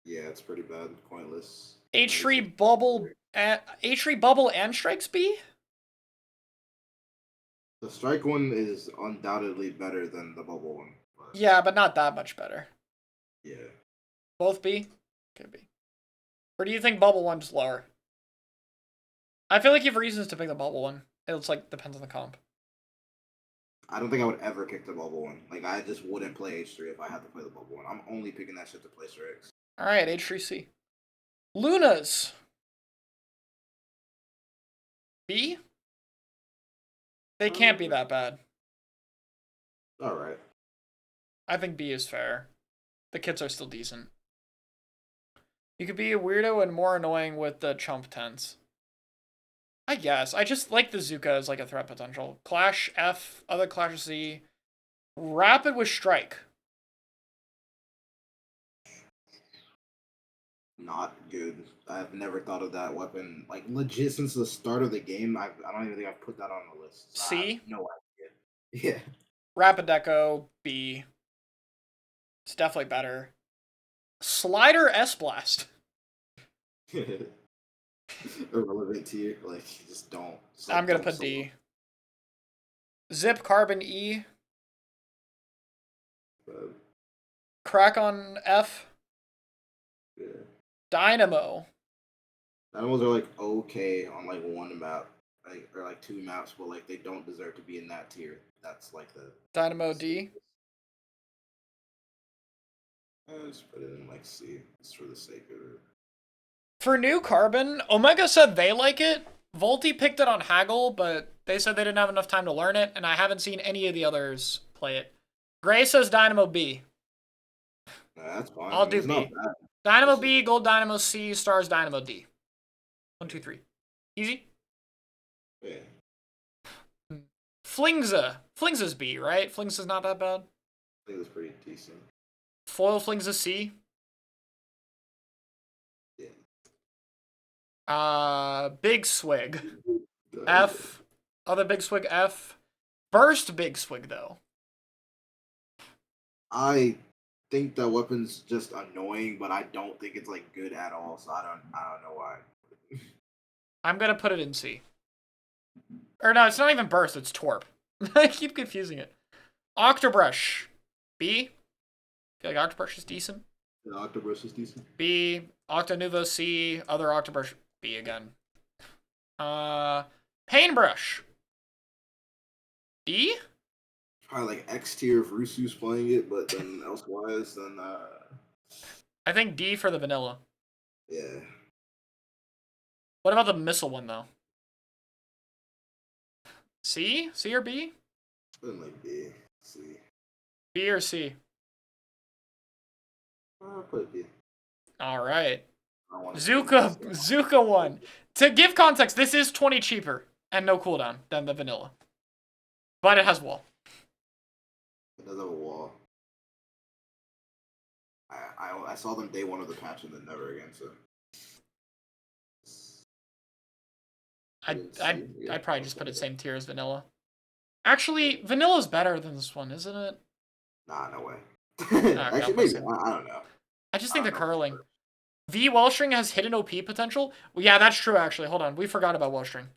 yeah, it's pretty bad. Pointless. H3 96. Bubble H3 Bubble and Strikes B? The strike one is undoubtedly better than the bubble one. But Yeah, but not that much better. yeah. Both B? Could be. Or do you think bubble one's lower? I feel like you have reasons to pick the bubble one. It's like depends on the comp. I don't think I would ever kick the bubble one. Like I just wouldn't play H3 if I had to play the bubble one. I'm only picking that shit to play Strix. Alright, H3C. Lunas. B? They can't be that bad. Alright. I think B is fair. The kits are still decent. You could be a weirdo and more annoying with the chump tents. I guess. I just like the Zuka as like a threat potential. Clash F, other Clash C. Rapid with Strike. Not good. I've never thought of that weapon. Like legit since the start of the game, I don't even think I've put that on the list. So C. No idea. Yeah. Rapid Deco, B. It's definitely better. Slider S Blast. Irrelevant tier. Like just don't. Just, like, I'm gonna don't put solo. D. Zip Carbon E. Crack on F. Yeah. Dynamo. Dynamos are like okay on like one map, like or like two maps, but like they don't deserve to be in that tier. That's like the Dynamo D. Let's put it in like C, just for the sake of it. For new Carbon, Omega said they like it. Volti picked it on Haggle, but they said they didn't have enough time to learn it, and I haven't seen any of the others play it. Gray says Dynamo B. Nah, that's fine. I'll do It's not B. bad. Dynamo B, Gold Dynamo C, Stars Dynamo D. 1, 2, 3. Easy? Yeah. Flingza. Flingza's B, right? Flingza's not that bad. I think it's pretty decent. Foil Flingza C. Yeah. Big Swig. F. Other Big Swig F. Burst Big Swig, though. I think that weapon's just annoying, but I don't think it's like good at all. So I don't know why. I'm gonna put it in C. Or no, it's not even Burst, it's Torp. I keep confusing it. Octobrush. B. I feel like Octobrush is decent. The Octobrush is decent. B. Octonuvo C. Other Octobrush B again. Paintbrush. D? Probably like X tier if Rusu's playing it, but then elsewise, then I think D for the vanilla. yeah. What about the missile one though? C? C or B? Then like B, C. B or C? I'll put B. Alright. Zuka. Zuka one. To give context, this is 20 cheaper and no cooldown than the vanilla. But it has wall. It does have a wall. I saw them day one of the patch and then never again, so. I'd probably just put it same tier as vanilla. Actually, vanilla's better than this one, isn't it? Nah, no way. Okay, Actually, maybe. I don't know. I just think the curling. V Wellstring has hidden OP potential. Well, yeah, that's true, actually. Hold on. We forgot about Wellstring.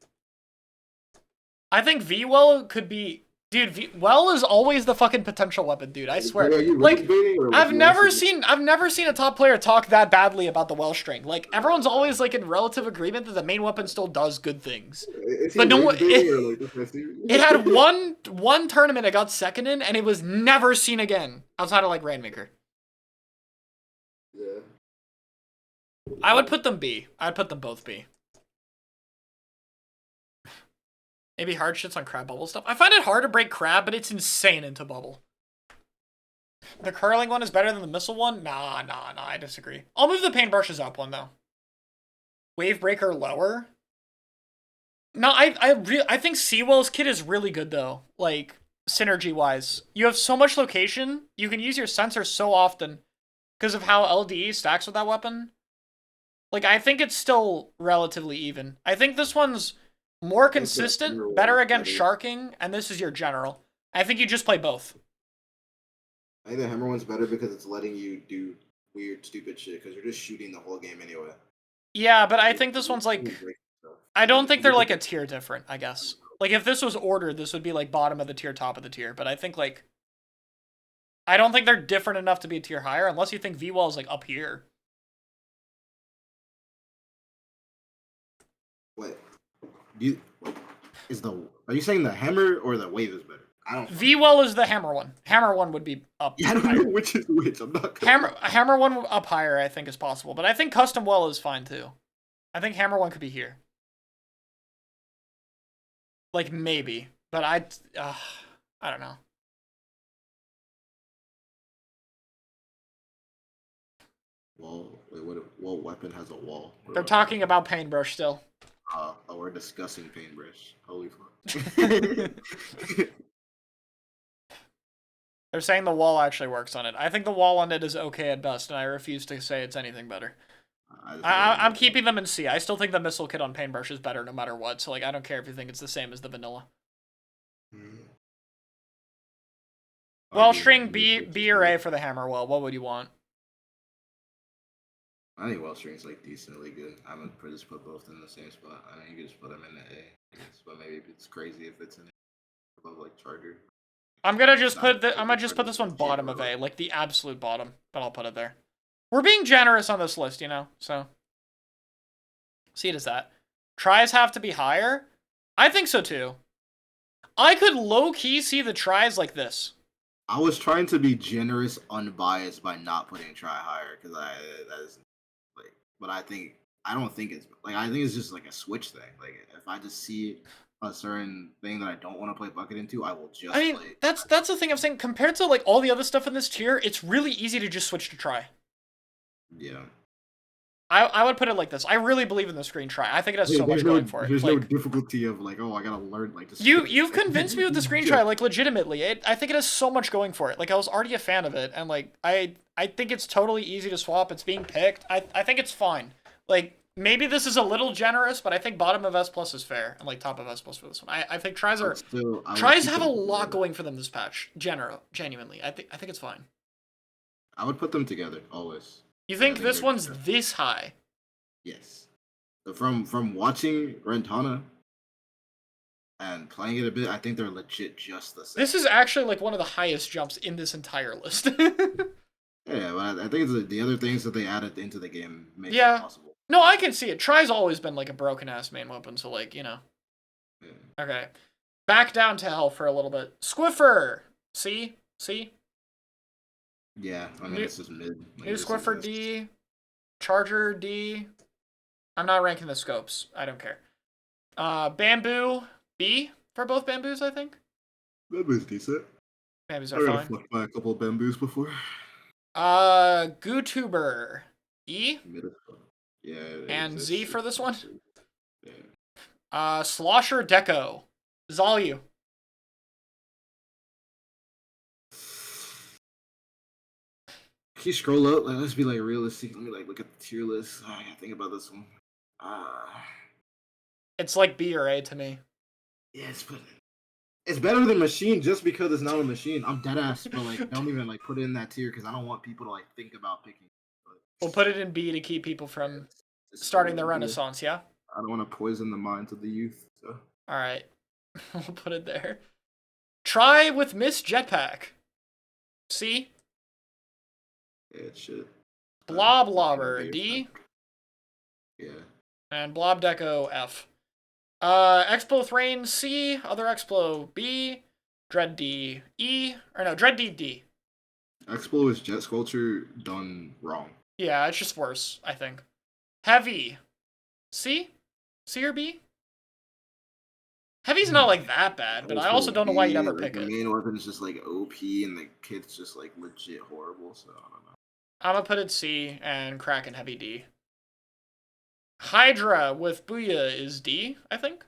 I think V Well could be... Dude, Well is always the fucking potential weapon, dude. I swear. Like, I've never seen a top player talk that badly about the Wellstring. Like, everyone's always like in relative agreement that the main weapon still does good things. But no, it had one tournament it got second in, and it was never seen again outside of like Rainmaker. Yeah. I would put them B. I'd put them both B. Maybe hard shits on crab bubble stuff. I find it hard to break crab, but it's insane into bubble. The curling one is better than the missile one? Nah, I disagree. I'll move the paintbrushes up one, though. Wave breaker lower? No, I think Seawell's kit is really good, though. Like, synergy-wise. You have so much location, you can use your sensor so often because of how LDE stacks with that weapon. Like, I think it's still relatively even. I think this one's more consistent, better against sharking, and this is your general. I think you just play both. I think the hammer one's better because it's letting you do weird, stupid shit because you're just shooting the whole game anyway. Yeah, but I think this one's like... I don't think they're like a tier different, I guess. Like, if this was ordered, this would be like bottom of the tier, top of the tier. But I think like... I don't think they're different enough to be a tier higher, unless you think V-Well is like up here. Wait, you are you saying the hammer or the wave is better? I don't. V-Well is the hammer one. Hammer one would be up. Yeah, I don't higher. know which is which. I'm not. Hammer one up higher, I think, is possible, but I think custom well is fine too. I think hammer one could be here. Like maybe, but I don't know. Wall. Wait, what weapon has a wall? They're talking about paintbrush still. Oh, we're discussing paintbrush. Holy fuck. They're saying the wall actually works on it. I think the wall on it is okay at best, and I refuse to say it's anything better. I'm keeping them in C. I still think the missile kit on paintbrush is better no matter what, so like I don't care if you think it's the same as the vanilla. Well, string B or A for the hammer well. What would you want? I think well string's like decently good. I'm gonna just put both in the same spot. I mean, you could just put them in the A, but maybe it's crazy if it's in above like charger. I'm gonna just put this one bottom of A, like the absolute bottom, but I'll put it there. We're being generous on this list, you know, so see it as that. Tries have to be higher? I think so too. I could low-key see the tries like this. I was trying to be generous, unbiased by not putting try higher because that is like, but I don't think it's like I think it's just like a switch thing. Like if I just see a certain thing that I don't want to play bucket into, I will just. I mean, play that's the thing I'm saying. Compared to like all the other stuff in this tier, it's really easy to just switch to try. Yeah. I would put it like this. I really believe in the screen try. I think it has so much going for it. There's like, no difficulty of like, oh, I gotta learn like this. You've convinced me with the screen try, like legitimately. I think it has so much going for it. Like I was already a fan of it, and like I think it's totally easy to swap. It's being picked. I think it's fine. Like maybe this is a little generous, but I think bottom of S plus is fair, and like top of S plus for this one. I think tries have a lot going for them this patch. Genuinely, I think it's fine. I would put them together always. You think this one's this high? Yes. So from watching Rentana and playing it a bit, I think they're legit just the same. This is actually like one of the highest jumps in this entire list. Yeah, but I think it's the other things that they added into the game make it possible. No, I can see it. Try's always been like a broken ass main weapon, so like, you know. Yeah. Okay. Back down to hell for a little bit. Squiffer! See? Yeah, I mean, this is mid. New Squiffer D. Charger D. I'm not ranking the scopes. I don't care. Bamboo B for both bamboos, I think. Bamboo's decent. Bamboos are fine. I've fucked by a couple of bamboos before. GooTuber E. Yeah. And Z for this one. Yeah. Slosher Deco. Zalyu. Can you scroll up? Like, let's be like realistic. Let me like look at the tier list. I gotta think about this one. It's like B or A to me. Yeah, it's better than Machine just because it's not a machine. I'm dead ass, but like don't even like put it in that tier because I don't want people to like think about picking. But we'll put it in B to keep people from starting the renaissance. Yeah. I don't want to poison the minds of the youth. So. All right, we'll put it there. Try with Miss Jetpack. C. Yeah, it should. Blob Lobber D. Yeah. And Blob Deco F. Explo Thrain C. Other Explo B. Dread D E. Or no, Dread D D. Explo is Jet Sculpture done wrong. Yeah, it's just worse, I think. Heavy C. C or B? Heavy's not like that bad, but I also don't know why you'd ever pick it. The main weapon is just like OP and the kit's just like legit horrible, so I don't know. I'm gonna put it C and Kraken Heavy D. Hydra with Booyah is D, I think.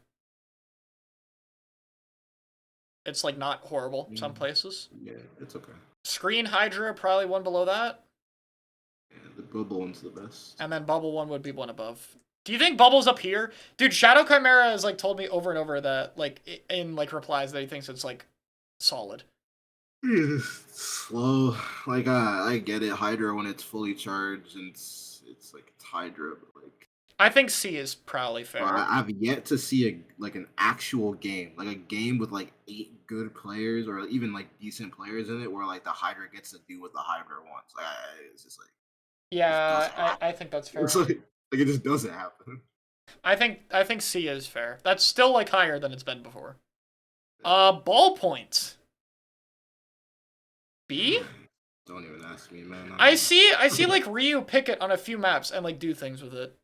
It's like not horrible in some places. Yeah, it's okay. Screen Hydra, probably one below that. Yeah, the bubble one's the best. And then Bubble one would be one above. Do you think Bubble's up here? Dude, Shadow Chimera has like told me over and over that like in like replies that he thinks it's like solid. Slow. Like I get it, Hydra when it's fully charged and it's like it's Hydra, but like I think C is probably fair. I've yet to see an actual game, like a game with like 8 good players or even like decent players in it, where like the Hydra gets to do what the Hydra wants. Like it's just like it just Yeah, doesn't happen. I think that's It's fair. like it just doesn't happen. I think C is fair. That's still like higher than it's been before. Yeah. Ballpoint. B? Don't even ask me, man. I see like Ryu pick it on a few maps and like do things with it.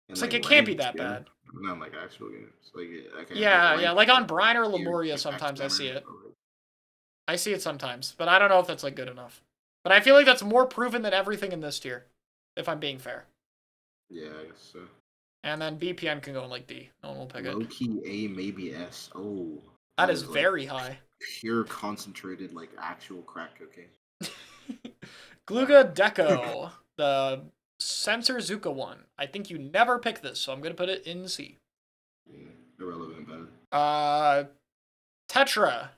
And It's like like it can't be ranked, that yeah. bad. Not like actual games. Like okay, like Yeah, yeah, ranked, like like on Brine or tier, Lemuria like X sometimes I see better. it. I see it sometimes, but I don't know if that's like good enough. But I feel like that's more proven than everything in this tier, if I'm being fair. Yeah, I guess so. And then BPN can go in like D. No one will pick it. Low key A, maybe S. Oh, That that is is like very high. pure concentrated, like actual crack cocaine. Wow. Gluga Deco, the Sensor Zuka one. I think you never pick this, so I'm gonna put it in C. Yeah, irrelevant, bad. Uh, Tetra.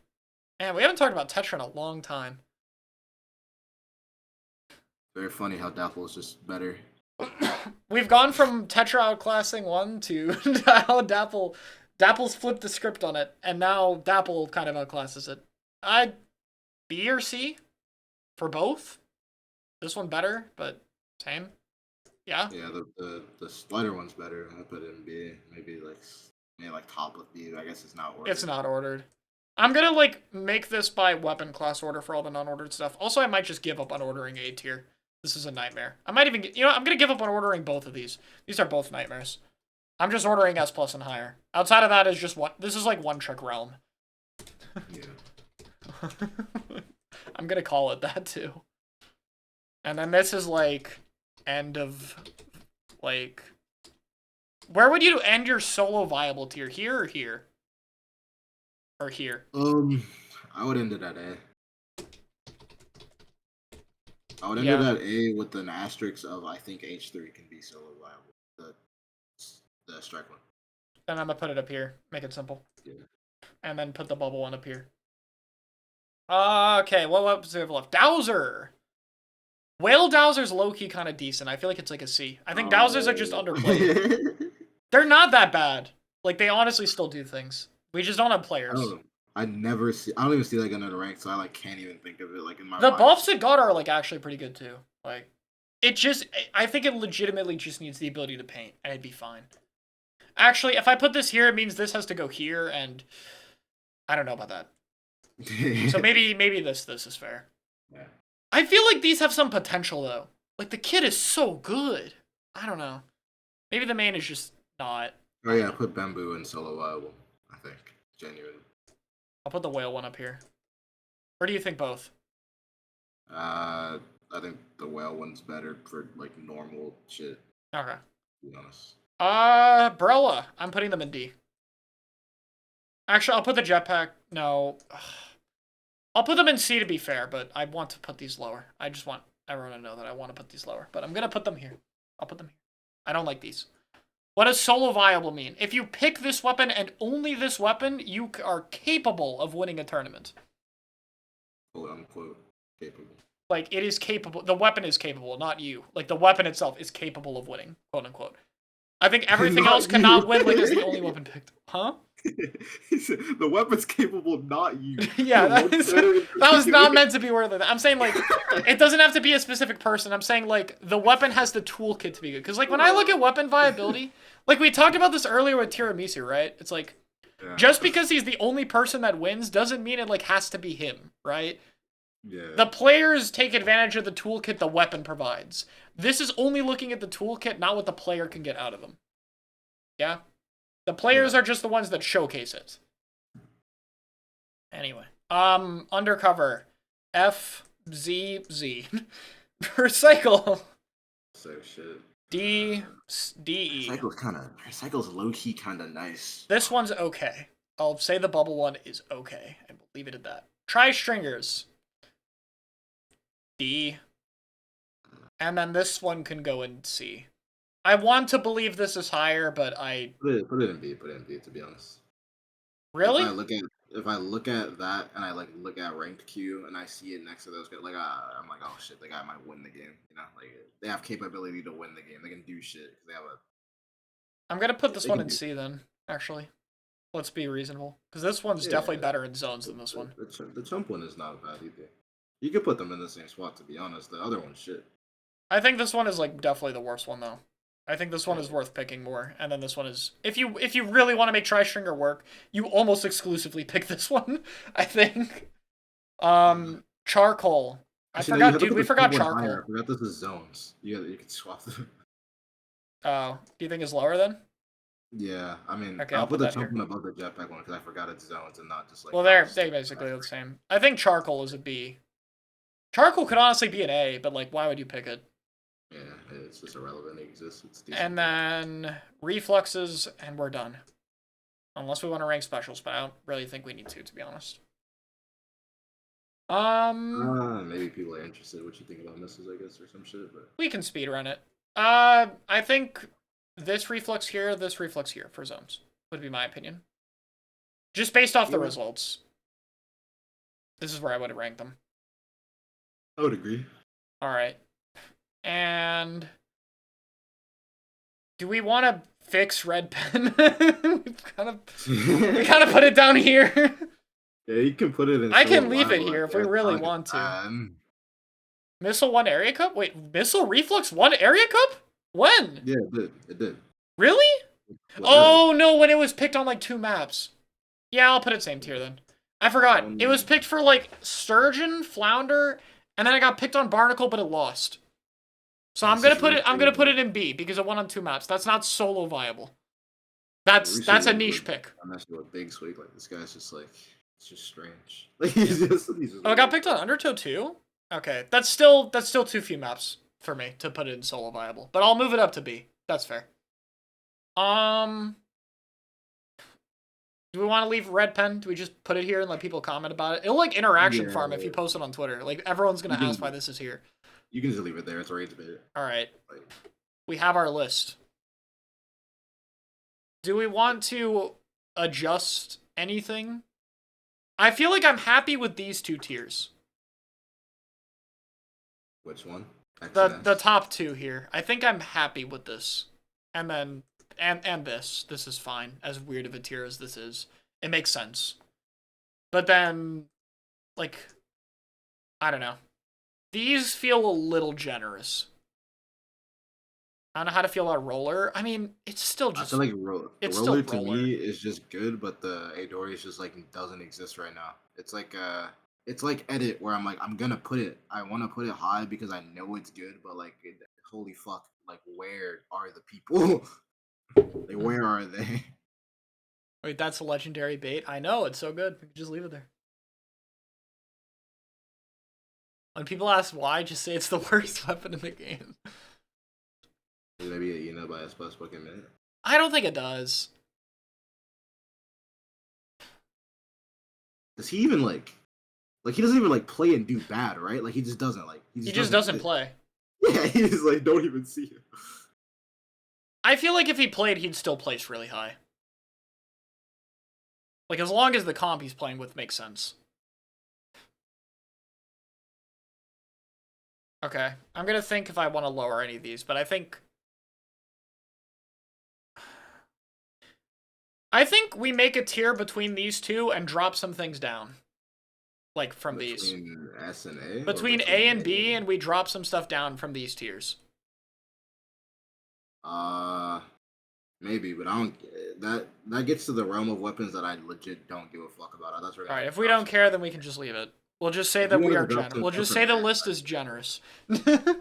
Man, we haven't talked about Tetra in a long time. Very funny how Dapple is just better. We've gone from Tetra outclassing one to how Dapple's flipped the script on it, and now Dapple kind of outclasses it. I B or C for both. This one better, but same. Yeah. Yeah, the slider one's better. I put it in B. Maybe like top with B. I guess it's not It's ordered. not ordered. I'm gonna like make this by weapon class order for all the non-ordered stuff. Also, I might just give up on ordering A tier. This is a nightmare. I might even I'm gonna give up on ordering both of these. These are both nightmares. I'm just ordering S plus and higher. Outside of that is just what this is like one trick realm. Yeah. I'm gonna call it that too. And then this is like end of like where would you end your solo viable tier? Here or here? Or here? I would end it at A. I would end it Yeah. at A with an asterisk of I think H3 can be solo viable. The strike one. Then I'm gonna put it up here. Make it simple. Yeah. And then put the bubble one up here. Okay, what do we have left? Dowser! Whale Dowser's low-key kind of decent. I feel like it's like a C. I think Dowsers are just underplayed. They're not that bad. Like, they honestly still do things. We just don't have I players. don't know. I don't even see like another rank, so I like can't even think of it like in my The mind. buffs it got are like actually pretty good too. Like, I think it legitimately just needs the ability to paint, and it'd be fine. Actually, if I put this here, it means this has to go here, and I don't know about that. So maybe this is fair. Yeah. I feel like these have some potential though. Like the kid is so good. I don't know. Maybe the main is just not. Oh yeah, put bamboo in solo viable. I think genuinely. I'll put the whale one up here. Or do you think both? I think the whale one's better for like normal shit. Okay. To be honest. Brella. I'm putting them in D. Actually, I'll put the jetpack. No. I'll put them in C to be fair, but I want to put these lower. I just want everyone to know that I want to put these lower. But I'm going to put them here. I'll put them here. I don't like these. What does solo viable mean? If you pick this weapon and only this weapon, you are capable of winning a tournament. Quote unquote capable. Like, it is capable. The weapon is capable, not you. Like, the weapon itself is capable of winning, quote unquout. I think everything else cannot win, like, as the only weapon picked. Huh? The weapon's capable, not you. Yeah, that was not meant to be worded like that. I'm saying, like, it doesn't have to be a specific person. I'm saying, like, the weapon has the toolkit to be good. Because, like, when I look at weapon viability, like, we talked about this earlier with Tiramisu, right? It's like, just because he's the only person that wins doesn't mean it, like, has to be him, right? Yeah. The players take advantage of the toolkit the weapon provides. This is only looking at the toolkit, not what the player can get out of them. Yeah? The players are just the ones that showcase it. Anyway. Undercover. FZZ. Recycle. So shit. DE. Recycle's low key kinda nice. This one's okay. I'll say the bubble one is okay, and we'll leave it at that. Try stringers. D. And then this one can go in C. I want to believe this is higher, but I... Put it in B, to be honest. Really? If I look at that and I like look at ranked Q and I see it next to those guys, like I'm like, oh shit, the guy might win the game. You know, like they have capability to win the game. They can do shit because they have a. I'm gonna put this one in C then, actually. Let's be reasonable. Because this one's definitely Yeah, better in zones than this one. the chump one is not bad either. You could put them in the same spot, to be honest. The other one's shit. I think this one is like definitely the worst one though. I think this one Yeah. is worth picking more, and then this one is if you really want to make Tri-Stringer work, you almost exclusively pick this one. I think. Charcoal. I Actually, no, you forgot, have to dude. put We the forgot chump one charcoal. higher. I forgot this is zones. You can swap them. Oh, do you think it's lower then? Yeah, I mean, Okay, I'll I'll put put the that chump here. one above the jetpack one because I forgot it's zones and not just like Well, how they're stupid basically the that. same. I think charcoal is a B. Charcoal could honestly be an A, but like, why would you pick it? Yeah, it's just irrelevant. It exists. It's decent. And then refluxes, and we're done. Unless we want to rank specials, but I don't really think we need to be honest. Maybe people are interested what you think about misses, I guess, or some shit. But We can speedrun it. I think this reflux here for zones would be my opinion. Just based off the results. This is where I would rank them. I would agree. All right. And do we want to fix red pen? we kind of put it down here. Yeah, you can put it in. I can leave it here if we really want to. Missile 1 area cup? Wait, Missile Reflux 1 area cup? When? Yeah, it did. It did. Really? Oh, no, when it was picked on like 2 maps. Yeah, I'll put it same tier then. I forgot. It was picked for like Sturgeon, Flounder, and then I got picked on Barnacle, but it lost. So I'm gonna put it in B because it won on 2 maps. That's not solo viable. That's a niche pick. I'm actually a big sweep. Like this guy's just like it's just strange. Like he's just Oh, I got picked on Undertow too? Okay. That's still too few maps for me to put it in solo viable. But I'll move it up to B. That's fair. Do we want to leave red pen? Do we just put it here and let people comment about it? It'll like interaction farm if you post it on Twitter. Like everyone's gonna ask why this is here. You can just leave it there. It's already debated. All right. We have our list. Do we want to adjust anything? I feel like I'm happy with these 2 tiers. Which one? The top 2 here. I think I'm happy with this. And then and this. This is fine. As weird of a tier as this is. It makes sense. But then like I don't know. These feel a little generous. I don't know how to feel about Roller. I mean, it's still just. I feel like it's Roller still to Roller. me is just good, but the Adori is just like doesn't exist right now. It's like edit where I'm like I'm gonna put it. I want to put it high because I know it's good, but like holy fuck, like where are the people? Like where are they? Wait, that's a legendary bait. I know it's so good. We can just leave it there. When people ask why, just say it's the worst weapon in the game. Maybe get eaten up by a plus fucking minute. I don't think it does. Does he even like he doesn't even like play and do bad, right? Like he just doesn't like he just doesn't play. Yeah, he's like don't even see him. I feel like if he played, he'd still place really high. Like as long as the comp he's playing with makes sense. Okay, I'm gonna think if I want to lower any of these, but I think we make a tier between these 2 and drop some things down. Like from these. Between S and A? Between A and B, and we drop some stuff down from these tiers. Maybe, but I don't. That gets to the realm of weapons that I legit don't give a fuck about. That's all right. If we don't care, then we can just leave it. We'll just say that we are generous. We'll just say the list is generous. The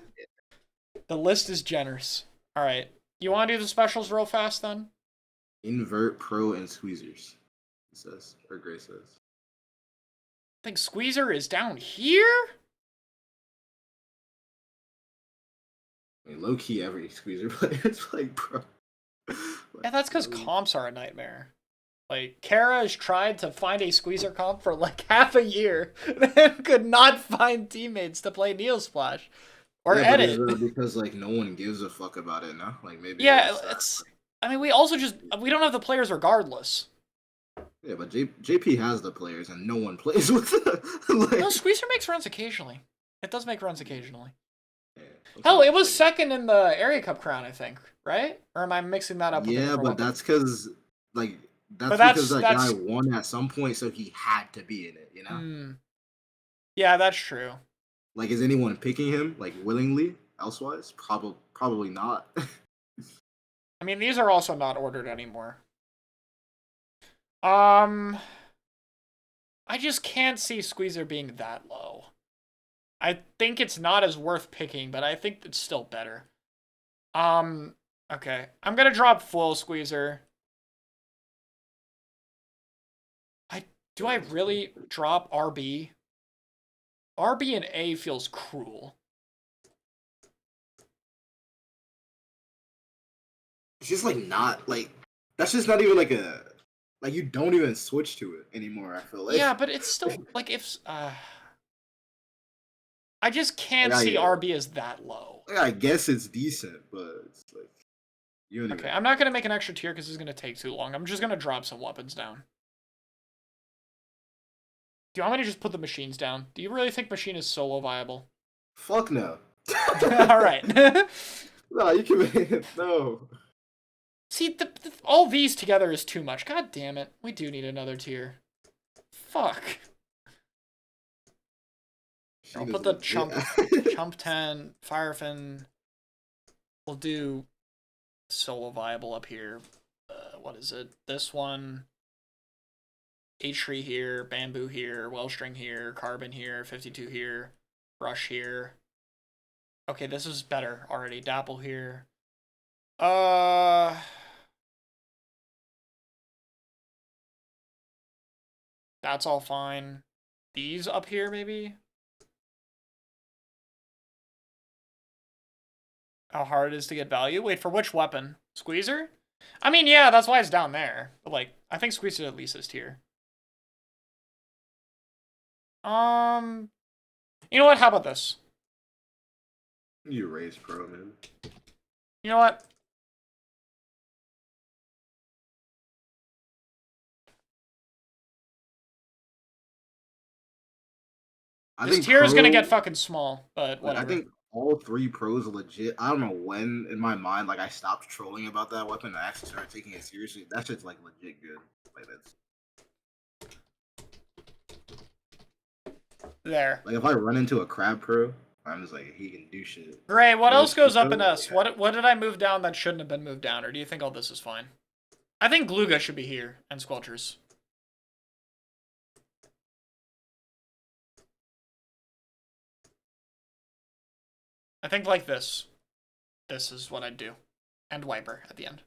list is generous. All right. You want to do the specials real fast then? Invert, Pro, and Squeezers. It says, or Gray says. I think Squeezer is down here. I mean, low key, every Squeezer player is like, bro. Yeah, that's because comps are a nightmare. Like, Chara has tried to find a Squeezer comp for like half a year and could not find teammates to play Neosplash or edit. Because like no one gives a fuck about it now. Like maybe. Yeah, it's. I mean, we don't have the players regardless. Yeah, but JP has the players and no one plays with them. Like... No, Squeezer makes runs occasionally. It does make runs occasionally. Yeah, hell, it was second in the Area Cup crown, I think, right? Or am I mixing that up? Yeah, but that's because like But that's because that's that guy that's won at some point, so he had to be in it. yeah, that's true. Like, is anyone picking him like willingly? Elsewise, probably not. I mean, these are also not ordered anymore. I just can't see Squeezer being that low. I think it's not as worth picking, but I think it's still better. Okay. I'm gonna drop Foil Squeezer. Do I really drop RB? RB and A feels cruel. It's just like not like that's just not even like a like you don't even switch to it anymore. I feel Yeah, like but it's still like if I just can't like see RB as that low. I guess it's decent, but it's like you don't Okay, even. I'm not gonna make an extra tier because this is gonna take too long. I'm just gonna drop some weapons down. Do you want me to just put the machines down? Do you really think machine is solo viable? Fuck no. All right. No, you can no. See, all these together is too much. God damn it. We do need another tier. Fuck. I'll Sheen is put the legit. chump 10, Firefin. We'll do solo viable up here. What is it? This one. H-tree here, bamboo here, wellstring here, carbon here, 52 here, brush here. Okay, this is better already. Dapple here. That's all fine. These up here, maybe? How hard it is to get value? Wait, for which weapon? Squeezer? I mean, yeah, that's why it's down there. But, like, I think Squeezer at least is tier. You know what? How about this? You raise pro, man. You know what? This tier is gonna get fucking small, but I whatever. think all three pros are legit. I don't know when in my mind, like I stopped trolling about that weapon and I actually started taking it seriously. That shit's like legit good. Like that's There. like if I run into a crab pro, I'm just like he can do shit. Gray, what else goes up in Pro, S? yeah. What did I move down that shouldn't have been moved down, or do you think all this is fine? I think Gluga should be here, and Squelchers. I think like this. This is what I'd do. And Wiper at the end.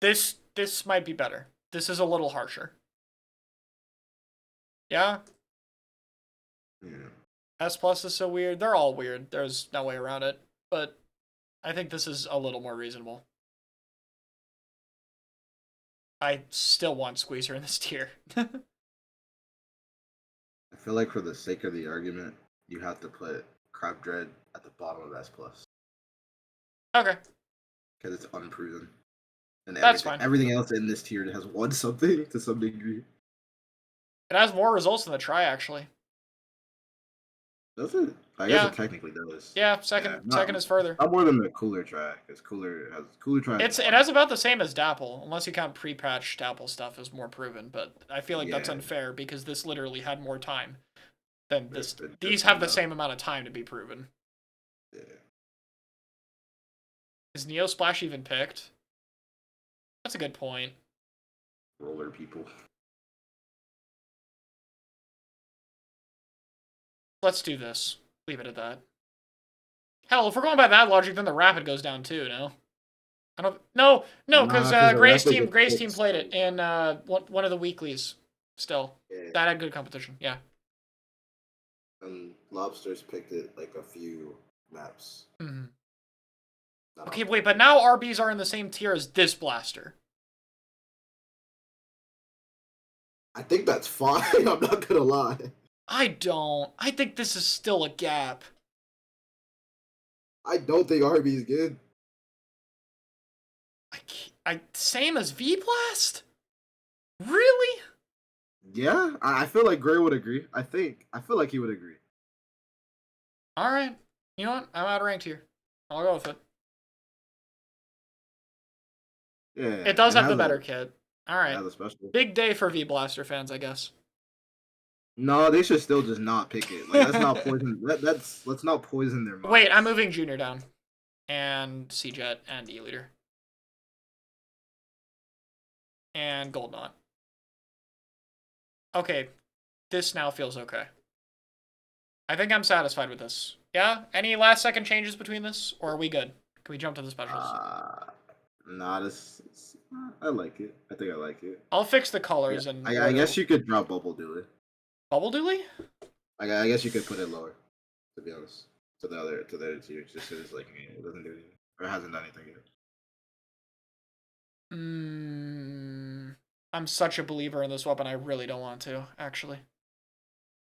This might be better. This is a little harsher. Yeah? Yeah. S plus is so weird. They're all weird. There's no way around it. But I think this is a little more reasonable. I still want Squeezer in this tier. I feel like for the sake of the argument, you have to put Crab Dread at the bottom of S plus Okay. because it's unproven. And That's fine. everything else in this tier has won something to some degree. It has more results than the try, actually. Does it? I guess it technically does. Yeah, second is further. Not more than the cooler try, because cooler try. It has about the same as Dapple, unless you count pre-patch Dapple stuff as more proven. But I feel like that's unfair because this literally had more time than this. These have the same amount of time to be proven. Yeah. Is Neo Splash even picked? That's a good point. Roller people. Let's do this. Leave it at that. Hell, if we're going by that logic, then the Rapid goes down too, no? I don't. No, because Gray's team played it in one of the weeklies. Still, that had good competition. Yeah. And Lobsters picked it like a few maps. Mm-hmm. Okay, wait, but now RBs are in the same tier as this blaster. I think that's fine. I'm not gonna lie. I don't. I think this is still a gap. I don't think RB is good. Same as V Blast? Really? Yeah, I feel like Gray would agree. I feel like he would agree. All right. You know what? I'm out of ranked here. I'll go with it. Yeah, It does it have has the a better kit. All right. special. Big day for V Blaster fans, I guess. No, they should still just not pick it. Like that's not poison. That's let's not poison their Wait, I'm minds. moving Junior down. And C-Jet and E-Leader. And Gold Knot. Okay, this now feels okay. I think I'm satisfied with this. Yeah? Any last second changes between this? Or are we good? Can we jump to the specials? Nah, I like it. I think I like it. I'll fix the Yeah, colors and I order. guess you could drop Bubble Dooley. Bubble Dooley? I guess you could put it lower, to be honest. To the other tiers, just because like it doesn't do anything or hasn't done anything yet. I'm such a believer in this weapon, I really don't want to, actually.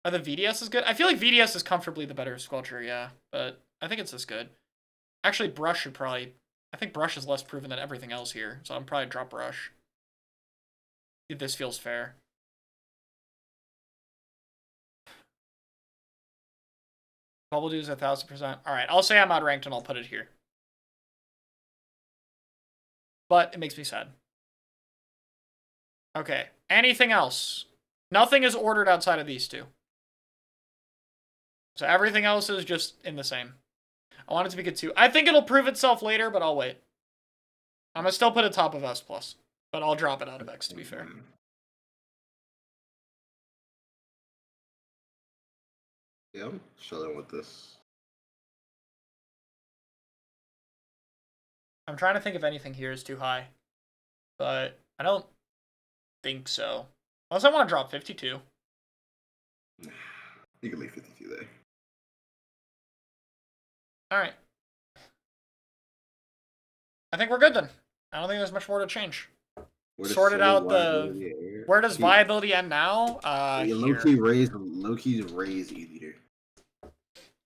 Are the VDS is good? I feel like VDS is comfortably the better sculpture, yeah. But I think it's this good. Actually, Brush should probably... I think Brush is less proven than everything else here, so I'm probably drop Brush. If this feels fair. Bubble Dew's 1,000%. Alright, I'll say I'm outranked and I'll put it here. But it makes me sad. Okay, anything else? Nothing is ordered outside of these two. So everything else is just in the same. I want it to be good too. I think it'll prove itself later, but I'll wait. I'm gonna still put it top of S+, but I'll drop it out of X, to be fair. Yeah, I'm chilling with this. I'm trying to think if anything here is too high, but I don't think so. Unless I want to drop 52. You can leave 52 there. All right. I think we're good then. I don't think there's much more to change. Sorted out the... Where does viability end now? Yeah, Here. low key raise E-Leader.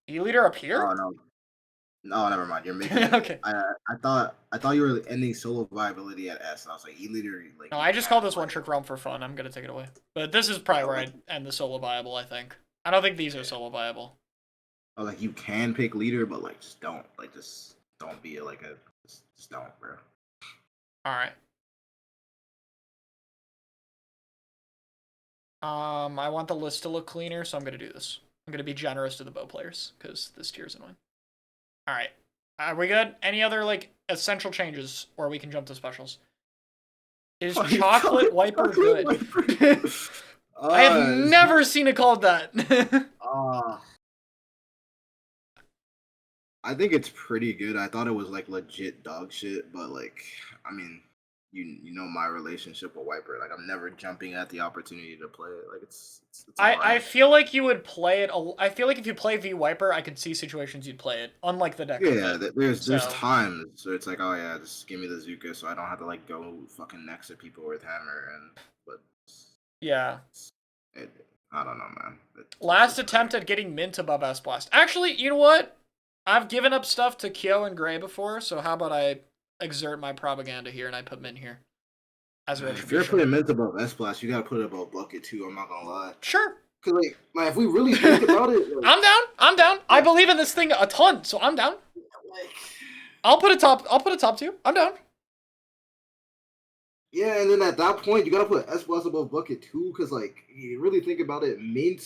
E-Leader up here? Oh no. No, never mind. You're making okay. I thought you were ending solo viability at S. And I was like, E-Leader. Like, no, I just call this One Trick Realm for fun. I'm gonna take it away. But this is probably where I end the solo viable, I think. I don't think these are solo viable. Oh, like you can pick leader, but like just don't. Like just don't be like a just don't, bro. Alright. I want the list to look cleaner, so I'm gonna do this. I'm gonna be generous to the bow players, because this tier is annoying. Alright. Are we good? Any other, like, essential changes? Or we can jump to specials. Is chocolate wiper good? I have never seen it called that. I think it's pretty good. I thought it was like legit dog shit, but like, I mean, you know my relationship with Wiper. Like, I'm never jumping at the opportunity to play it. Like, it's I feel like you would play it. I feel like if you play V Wiper, I could see situations you'd play it. Unlike the deck. Yeah, there's times where it's like, oh yeah, just give me the Zuka, so I don't have to like go fucking next to people with hammer but yeah. I don't know, man. Last attempt at getting mint above S Blast. Actually, you know what? I've given up stuff to Kyo and Gray before, so how about I exert my propaganda here and I put mint here as a retribution. If you're putting mint above S Blast, you gotta put it above bucket too. I'm not gonna lie. Sure. Cause like, man, if we really think about it, like, I'm down. I believe in this thing a ton, so I'm down. Like, I'll put a top two. I'm down. Yeah, and then at that point, you gotta put S Blast above bucket too, cause like, you really think about it, mint.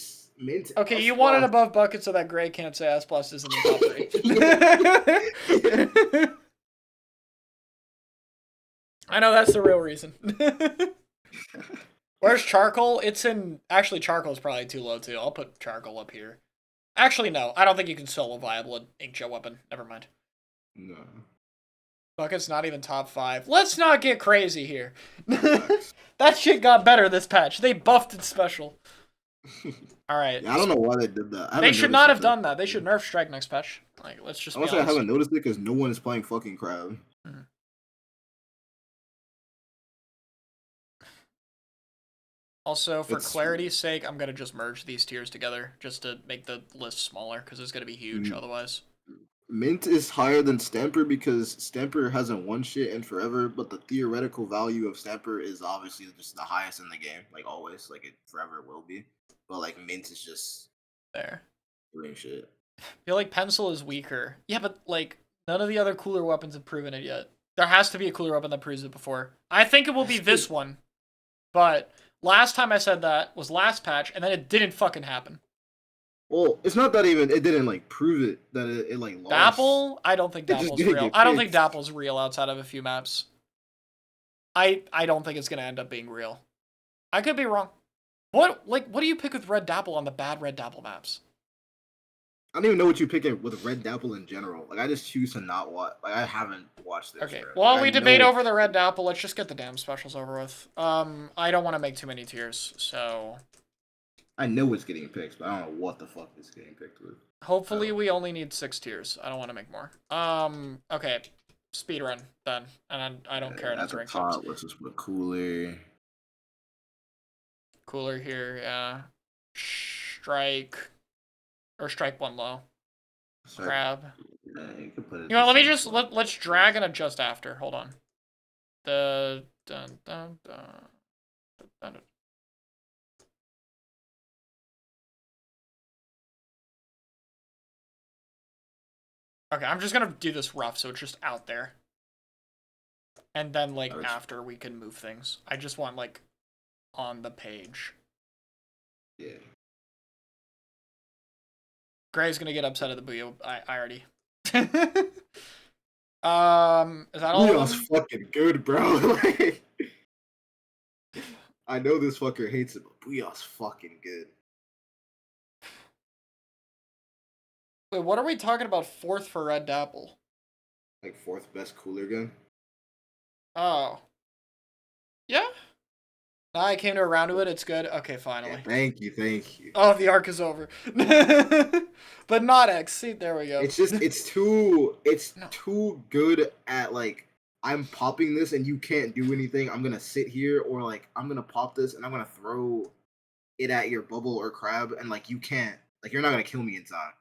Okay, you want it above bucket so that Gray can't say S Blast is in the top 3. I know that's the real reason. Where's Charcoal? It's in... Actually, Charcoal's probably too low, too. I'll put Charcoal up here. Actually, no. I don't think you can solo viable an Inkjet weapon. Never mind. No. Bucket's not even top 5. Let's not get crazy here. That shit got better this patch. They buffed it special. Alright. Yeah, I don't know why they did that. They should not have done that. They should nerf Strike next patch. Like, let's just be honest. I haven't noticed it because no one is playing fucking Crab. Mm-hmm. Also, for clarity's sake, I'm going to just merge these tiers together just to make the list smaller because it's going to be huge otherwise. Mint is higher than Stamper because Stamper hasn't won shit in forever, but the theoretical value of Stamper is obviously just the highest in the game, like always, like it forever will be. But like Mint is just there doing shit. I feel like Pencil is weaker. Yeah, but like none of the other cooler weapons have proven it yet. There has to be a cooler weapon that proves it before. I think it will be this one, but last time I said that was last patch, and then it didn't fucking happen. Well, it's not that even it didn't like prove it that it like lost. Dapple? I don't think It just Dapple's didn't real. get I don't think fixed. Dapple's real outside of a few maps. I don't think it's gonna end up being real. I could be wrong. What do you pick with Red Dapple on the bad Red Dapple maps? I don't even know what you pick with Red Dapple in general. Like I just choose to not watch. Like I haven't watched this. Okay, Bro. while Like I we know debate it's. over the Red Dapple, let's just get the damn specials over with. I don't want to make too many tiers, so I know it's getting picked, but I don't know what the fuck it's getting picked with. hopefully we only need 6 tiers. I don't want to make more. Okay, speedrun then, and I don't care enough At to the rank subs. top, let's just put cooler. Cooler here, yeah. Strike or strike one low. Sorry. Crab. You can put it. You know, let me just let's drag and adjust after. Hold on. The dun dun dun. Dun, dun. Okay, I'm just gonna do this rough, so it's just out there. And then, like, after we can move things. I just want, like, on the page. Yeah. Gray's gonna get upset at the Booyah. I already. Is that all of Leon's them? fucking good, bro. Like, I know this fucker hates it, but Booyah's fucking good. Wait, what are we talking about 4th for Red Dapple? Like 4th best cooler gun. Oh. Yeah? Now I came to a round of it, it's good. Okay, finally. Yeah, thank you. Oh, the arc is over. But not X. See, there we go. It's just it's too No. too good at like I'm popping this and you can't do anything. I'm gonna sit here or like I'm gonna pop this and I'm gonna throw it at your bubble or crab and like you can't like you're not gonna kill me in time.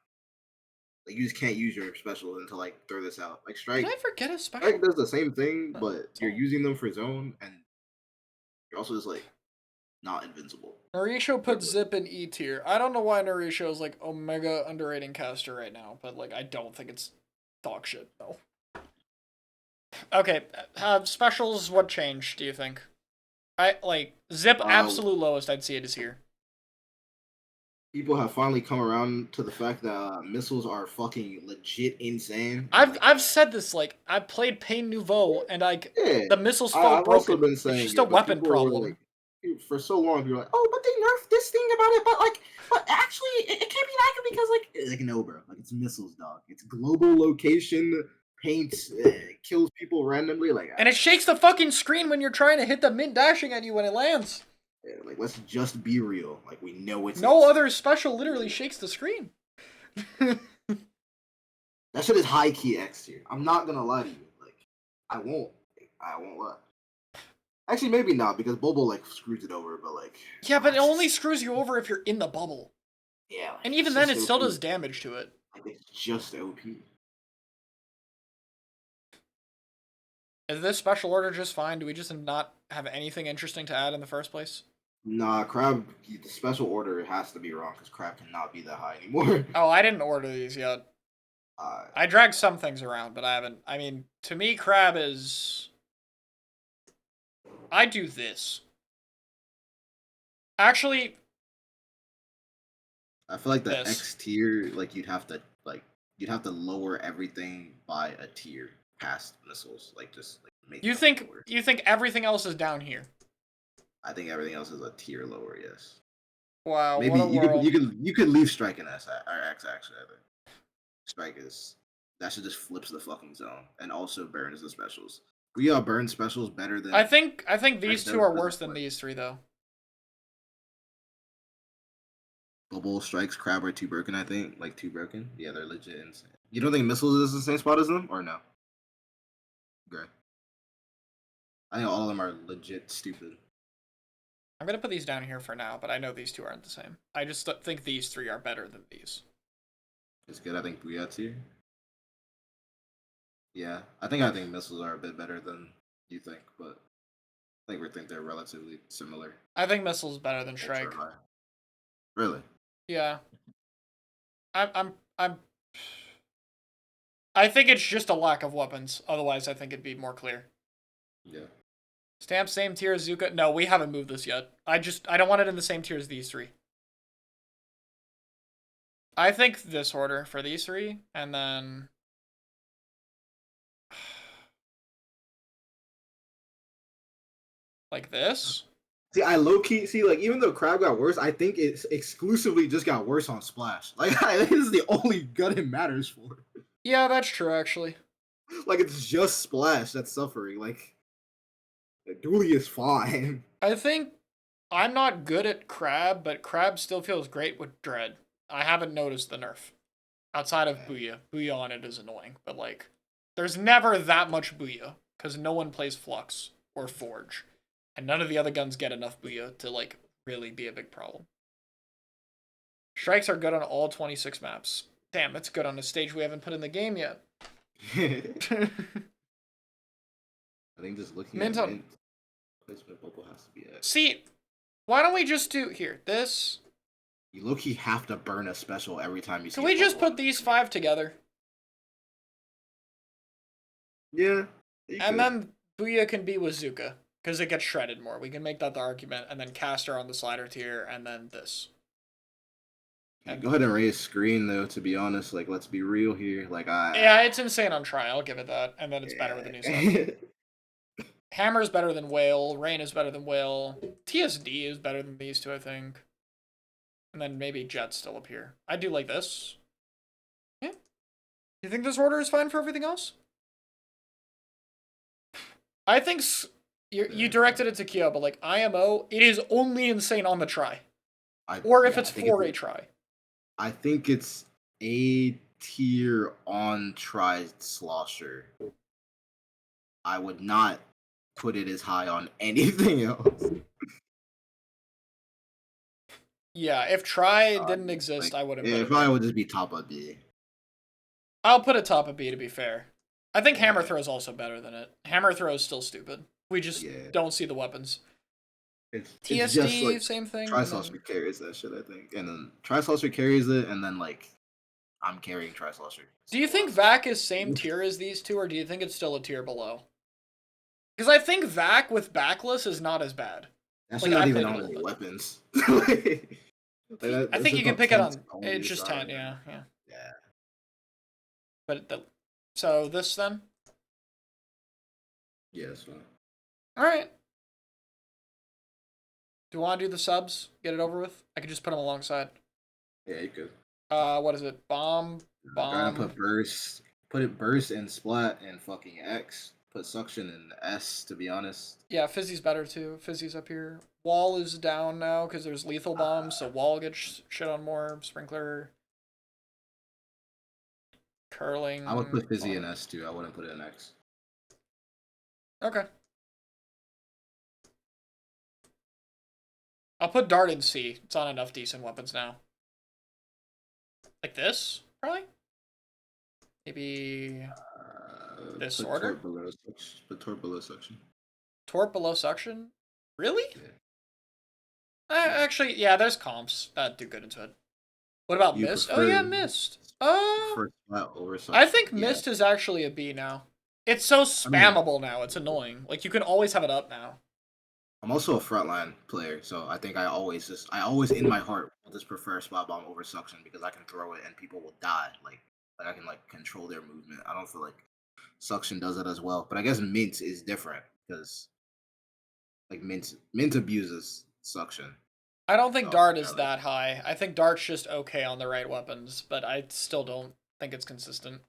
Like you just can't use your special until like throw this out. Like Did I forget a special? Strike does the same thing, Oh, but you're using them for zone and you're also just like not invincible. Narisho put Zip in E tier. I don't know why Narisho is like Omega underrating caster right now, but like I don't think it's dog shit though. Okay, specials. What changed? Do you think? I like Zip absolute lowest. I'd see it is here. People have finally come around to the fact that missiles are fucking legit insane. I've said this, like I've played Pain Nouveau and like the missiles felt I've also broken. been It's saying just a it, but weapon people were problem. like, for so long, people were like, "Oh, but they nerfed this thing about it." But actually, it can't be that good because, like no, bro, like it's missiles, dog. It's global location, paints, kills people randomly, like, And it shakes the fucking screen when you're trying to hit the mint dashing at you when it lands. yeah, like let's just be real. Like we know it's no other special literally shakes the screen. That shit is high key X tier. I'm not gonna lie to you. Like I won't lie. Actually, maybe not because Bobo like screws it over, but like yeah, but it only screws you over if you're in the bubble. Yeah, like, and even then, it still does damage to it. Like, it's just OP. Is this special order just fine? Do we just not have anything interesting to add in the first place? Nah, Crab, the special order has to be wrong because Crab cannot be that high anymore. Oh, I didn't order these yet. I dragged some things around, but I haven't. I mean, to me, Crab is. I do this. Actually, I feel like the X tier, like you'd have to lower everything by a tier past missiles, like just like make. You think everything else is down here? I think everything else is a tier lower. Yes. Wow. Maybe you could leave Strike in S or X actually. I think Strike is that should just flips the fucking zone and also burns the specials. We all burn specials better than. I think these two are worse than these three though. Bubble Strikes, Crab are too broken, I think. Like, too broken? Yeah, they're legit insane. You don't think Missiles is the same spot as them? Or no? Great. I think all of them are legit stupid. I'm going to put these down here for now, but I know these two aren't the same. I just think these three are better than these. It's good. I think Booyah's here. Yeah. I think Missiles are a bit better than you think, but I think they're relatively similar. I think Missiles better than Strike. Really? Yeah. I'm I think it's just a lack of weapons. Otherwise, I think it'd be more clear. Yeah. Stamp same tier as Zuka. No, we haven't moved this yet. I don't want it in the same tier as these three. I think this order for these three, and then like this. See, I low key see like even though Crab got worse, I think it exclusively just got worse on Splash. Like I think this is the only gun it matters for. Yeah, that's true actually. Like it's just Splash that's suffering. Like Dooley is fine. I think I'm not good at Crab, but Crab still feels great with Dread. I haven't noticed the nerf. Outside of Booyah. Booyah on it is annoying, but like, there's never that much Booyah, because no one plays Flux or Forge. And none of the other guns get enough Booyah to like really be a big problem. Strikes are good on all 26 maps. Damn, that's good on a stage we haven't put in the game yet. I think just looking Mint at on... Mint, placement bubble has to be X. See, why don't we just do here, this? You low-key have to burn a special every time you see. Can we just put these 5 together? Yeah. And then Booyah can be with Zuka, because it gets shredded more. We can make that the argument, and then Caster on the slider tier, and then this. And go ahead and raise screen though. To be honest, like let's be real here. Like yeah, it's insane on try. I'll give it that, and then it's better with the new stuff. Hammer's better than Whale. Rain is better than Whale. TSD is better than these two, I think. And then maybe Jet's still up here. I do like this. Yeah. You think this order is fine for everything else? I think you directed it to Kyo, but like IMO, it is only insane on the try. Or if it's for a try. I think it's A tier on try slosher. I would not put it as high on anything else. Yeah, if try didn't exist, like, I wouldn't. It probably would just be top of B. I'll put it top of B to be fair. I think Hammer Throw is also better than it. Hammer Throw is still stupid. We just don't see the weapons. It's TSD, just like same thing. Tri-Slosher carries that shit, I think. And then Tri-Slosher carries it, and then like I'm carrying Tri-Slosher. Do you think Vac is same tier as these two, or do you think it's still a tier below? Because I think Vac with backless is not as bad. That's like, not even on any weapons. I think you can pick it on. It's just 10, yeah. But so this then? Yeah, that's fine. All right. Do you want to do the subs? Get it over with? I could just put them alongside. Yeah, you could. What is it? Bomb. Gotta put burst. Put it burst and splat and fucking X. Put suction in S, to be honest. Yeah, Fizzy's better too. Fizzy's up here. Wall is down now because there's lethal bombs, so Wall gets shit on more. Sprinkler. Curling. I would put Fizzy in S too. I wouldn't put it in X. Okay. I'll put Dart in C. It's on enough decent weapons now. Like this, probably? Maybe this order? Put Torp below suction. Torp below suction? Really? Yeah. Actually, yeah, there's comps that do good into it. What about Mist? Oh yeah, Mist. I think Mist is actually a B now. It's so spammable now, it's annoying. Like, you can always have it up now. I'm also a frontline player, so I think I always in my heart will just prefer spot bomb over suction because I can throw it and people will die. Like I can like control their movement. I don't feel like suction does it as well. But I guess mint is different because like mint abuses suction. I don't think Dart is that high. I think Dart's just okay on the right weapons, but I still don't think it's consistent.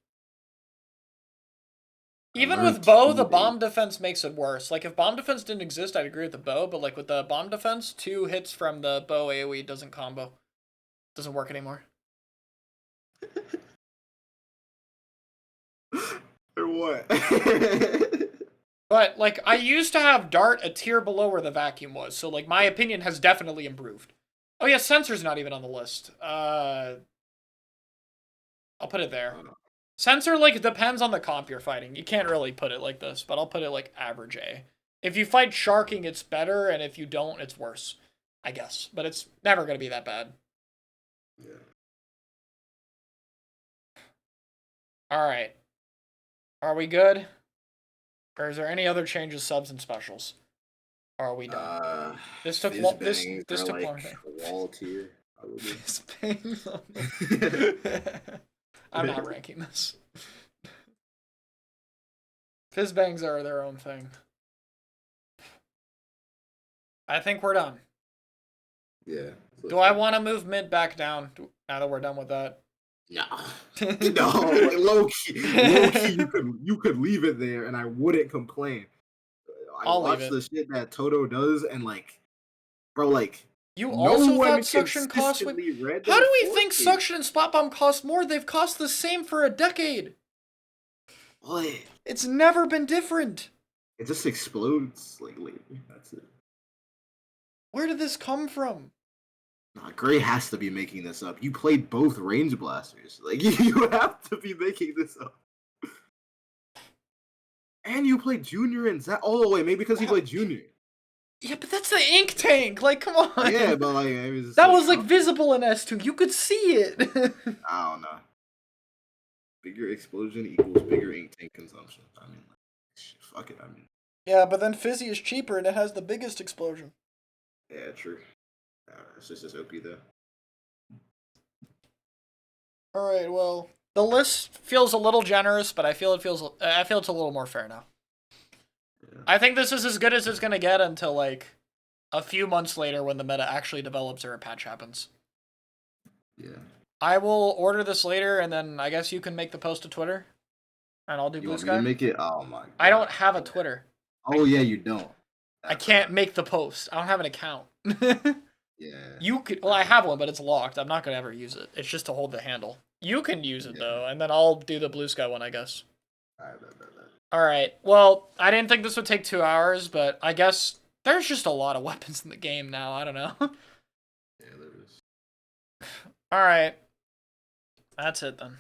Even with bow, the bomb defense makes it worse. Like, if bomb defense didn't exist, I'd agree with the bow, but, like, with the bomb defense, 2 hits from the bow AoE doesn't combo. Doesn't work anymore. Or what? But, like, I used to have Dart a tier below where the vacuum was, so, like, my opinion has definitely improved. Oh, yeah, Sensor's not even on the list. I'll put it there. Sensor, like, depends on the comp you're fighting. You can't really put it like this, but I'll put it, like, average A. If you fight Sharking, it's better, and if you don't, it's worse. I guess. But it's never going to be that bad. Yeah. Alright. Are we good? Or is there any other changes, subs, and specials? Or are we done? This took Fizz long. This bangs this are took like long. wall tier, probably. Fizz bangs. I'm not ranking this. Fizz bangs are their own thing. I think we're done. Yeah. Do I want to move mid back down now that we're done with that? No. No, like low key, you could leave it there, and I wouldn't complain. I I'll leave watched it. the shit that Toto does, and like, bro, like, You no also one thought suction costs would. consistently read How their do we think forces. suction and spot bomb cost more? They've cost the same for a decade. What? It's never been different. It just explodes like lately. That's it. Where did this come from? Nah, Gray has to be making this up. You played both range blasters. Like you have to be making this up. And you played Junior and Zach. Oh wait, maybe because he played Junior. Yeah, but that's the ink tank. Like, come on. Yeah, but like it was that was like visible in S2. You could see it. I don't know. Bigger explosion equals bigger ink tank consumption. I mean, like, shit, fuck it. I mean. Yeah, but then Fizzy is cheaper and it has the biggest explosion. Yeah, true. It's just as OP though. All right, well, the list feels a little generous, but I feel it's a little more fair now. Yeah. I think this is as good as it's gonna get until like a few months later when the meta actually develops or a patch happens. Yeah. I will order this later, and then I guess you can make the post to Twitter, and I'll do Blue Sky. You make it? Oh my God. I don't have a Twitter. Oh yeah, you don't. I can't make the post. I don't have an account. Yeah. You could. Well, I have one, but it's locked. I'm not gonna ever use it. It's just to hold the handle. You can use it though, and then I'll do the Blue Sky one, I guess. All right. Well, I didn't think this would take 2 hours, but I guess there's just a lot of weapons in the game now. I don't know. Yeah, there is. All right. That's it then.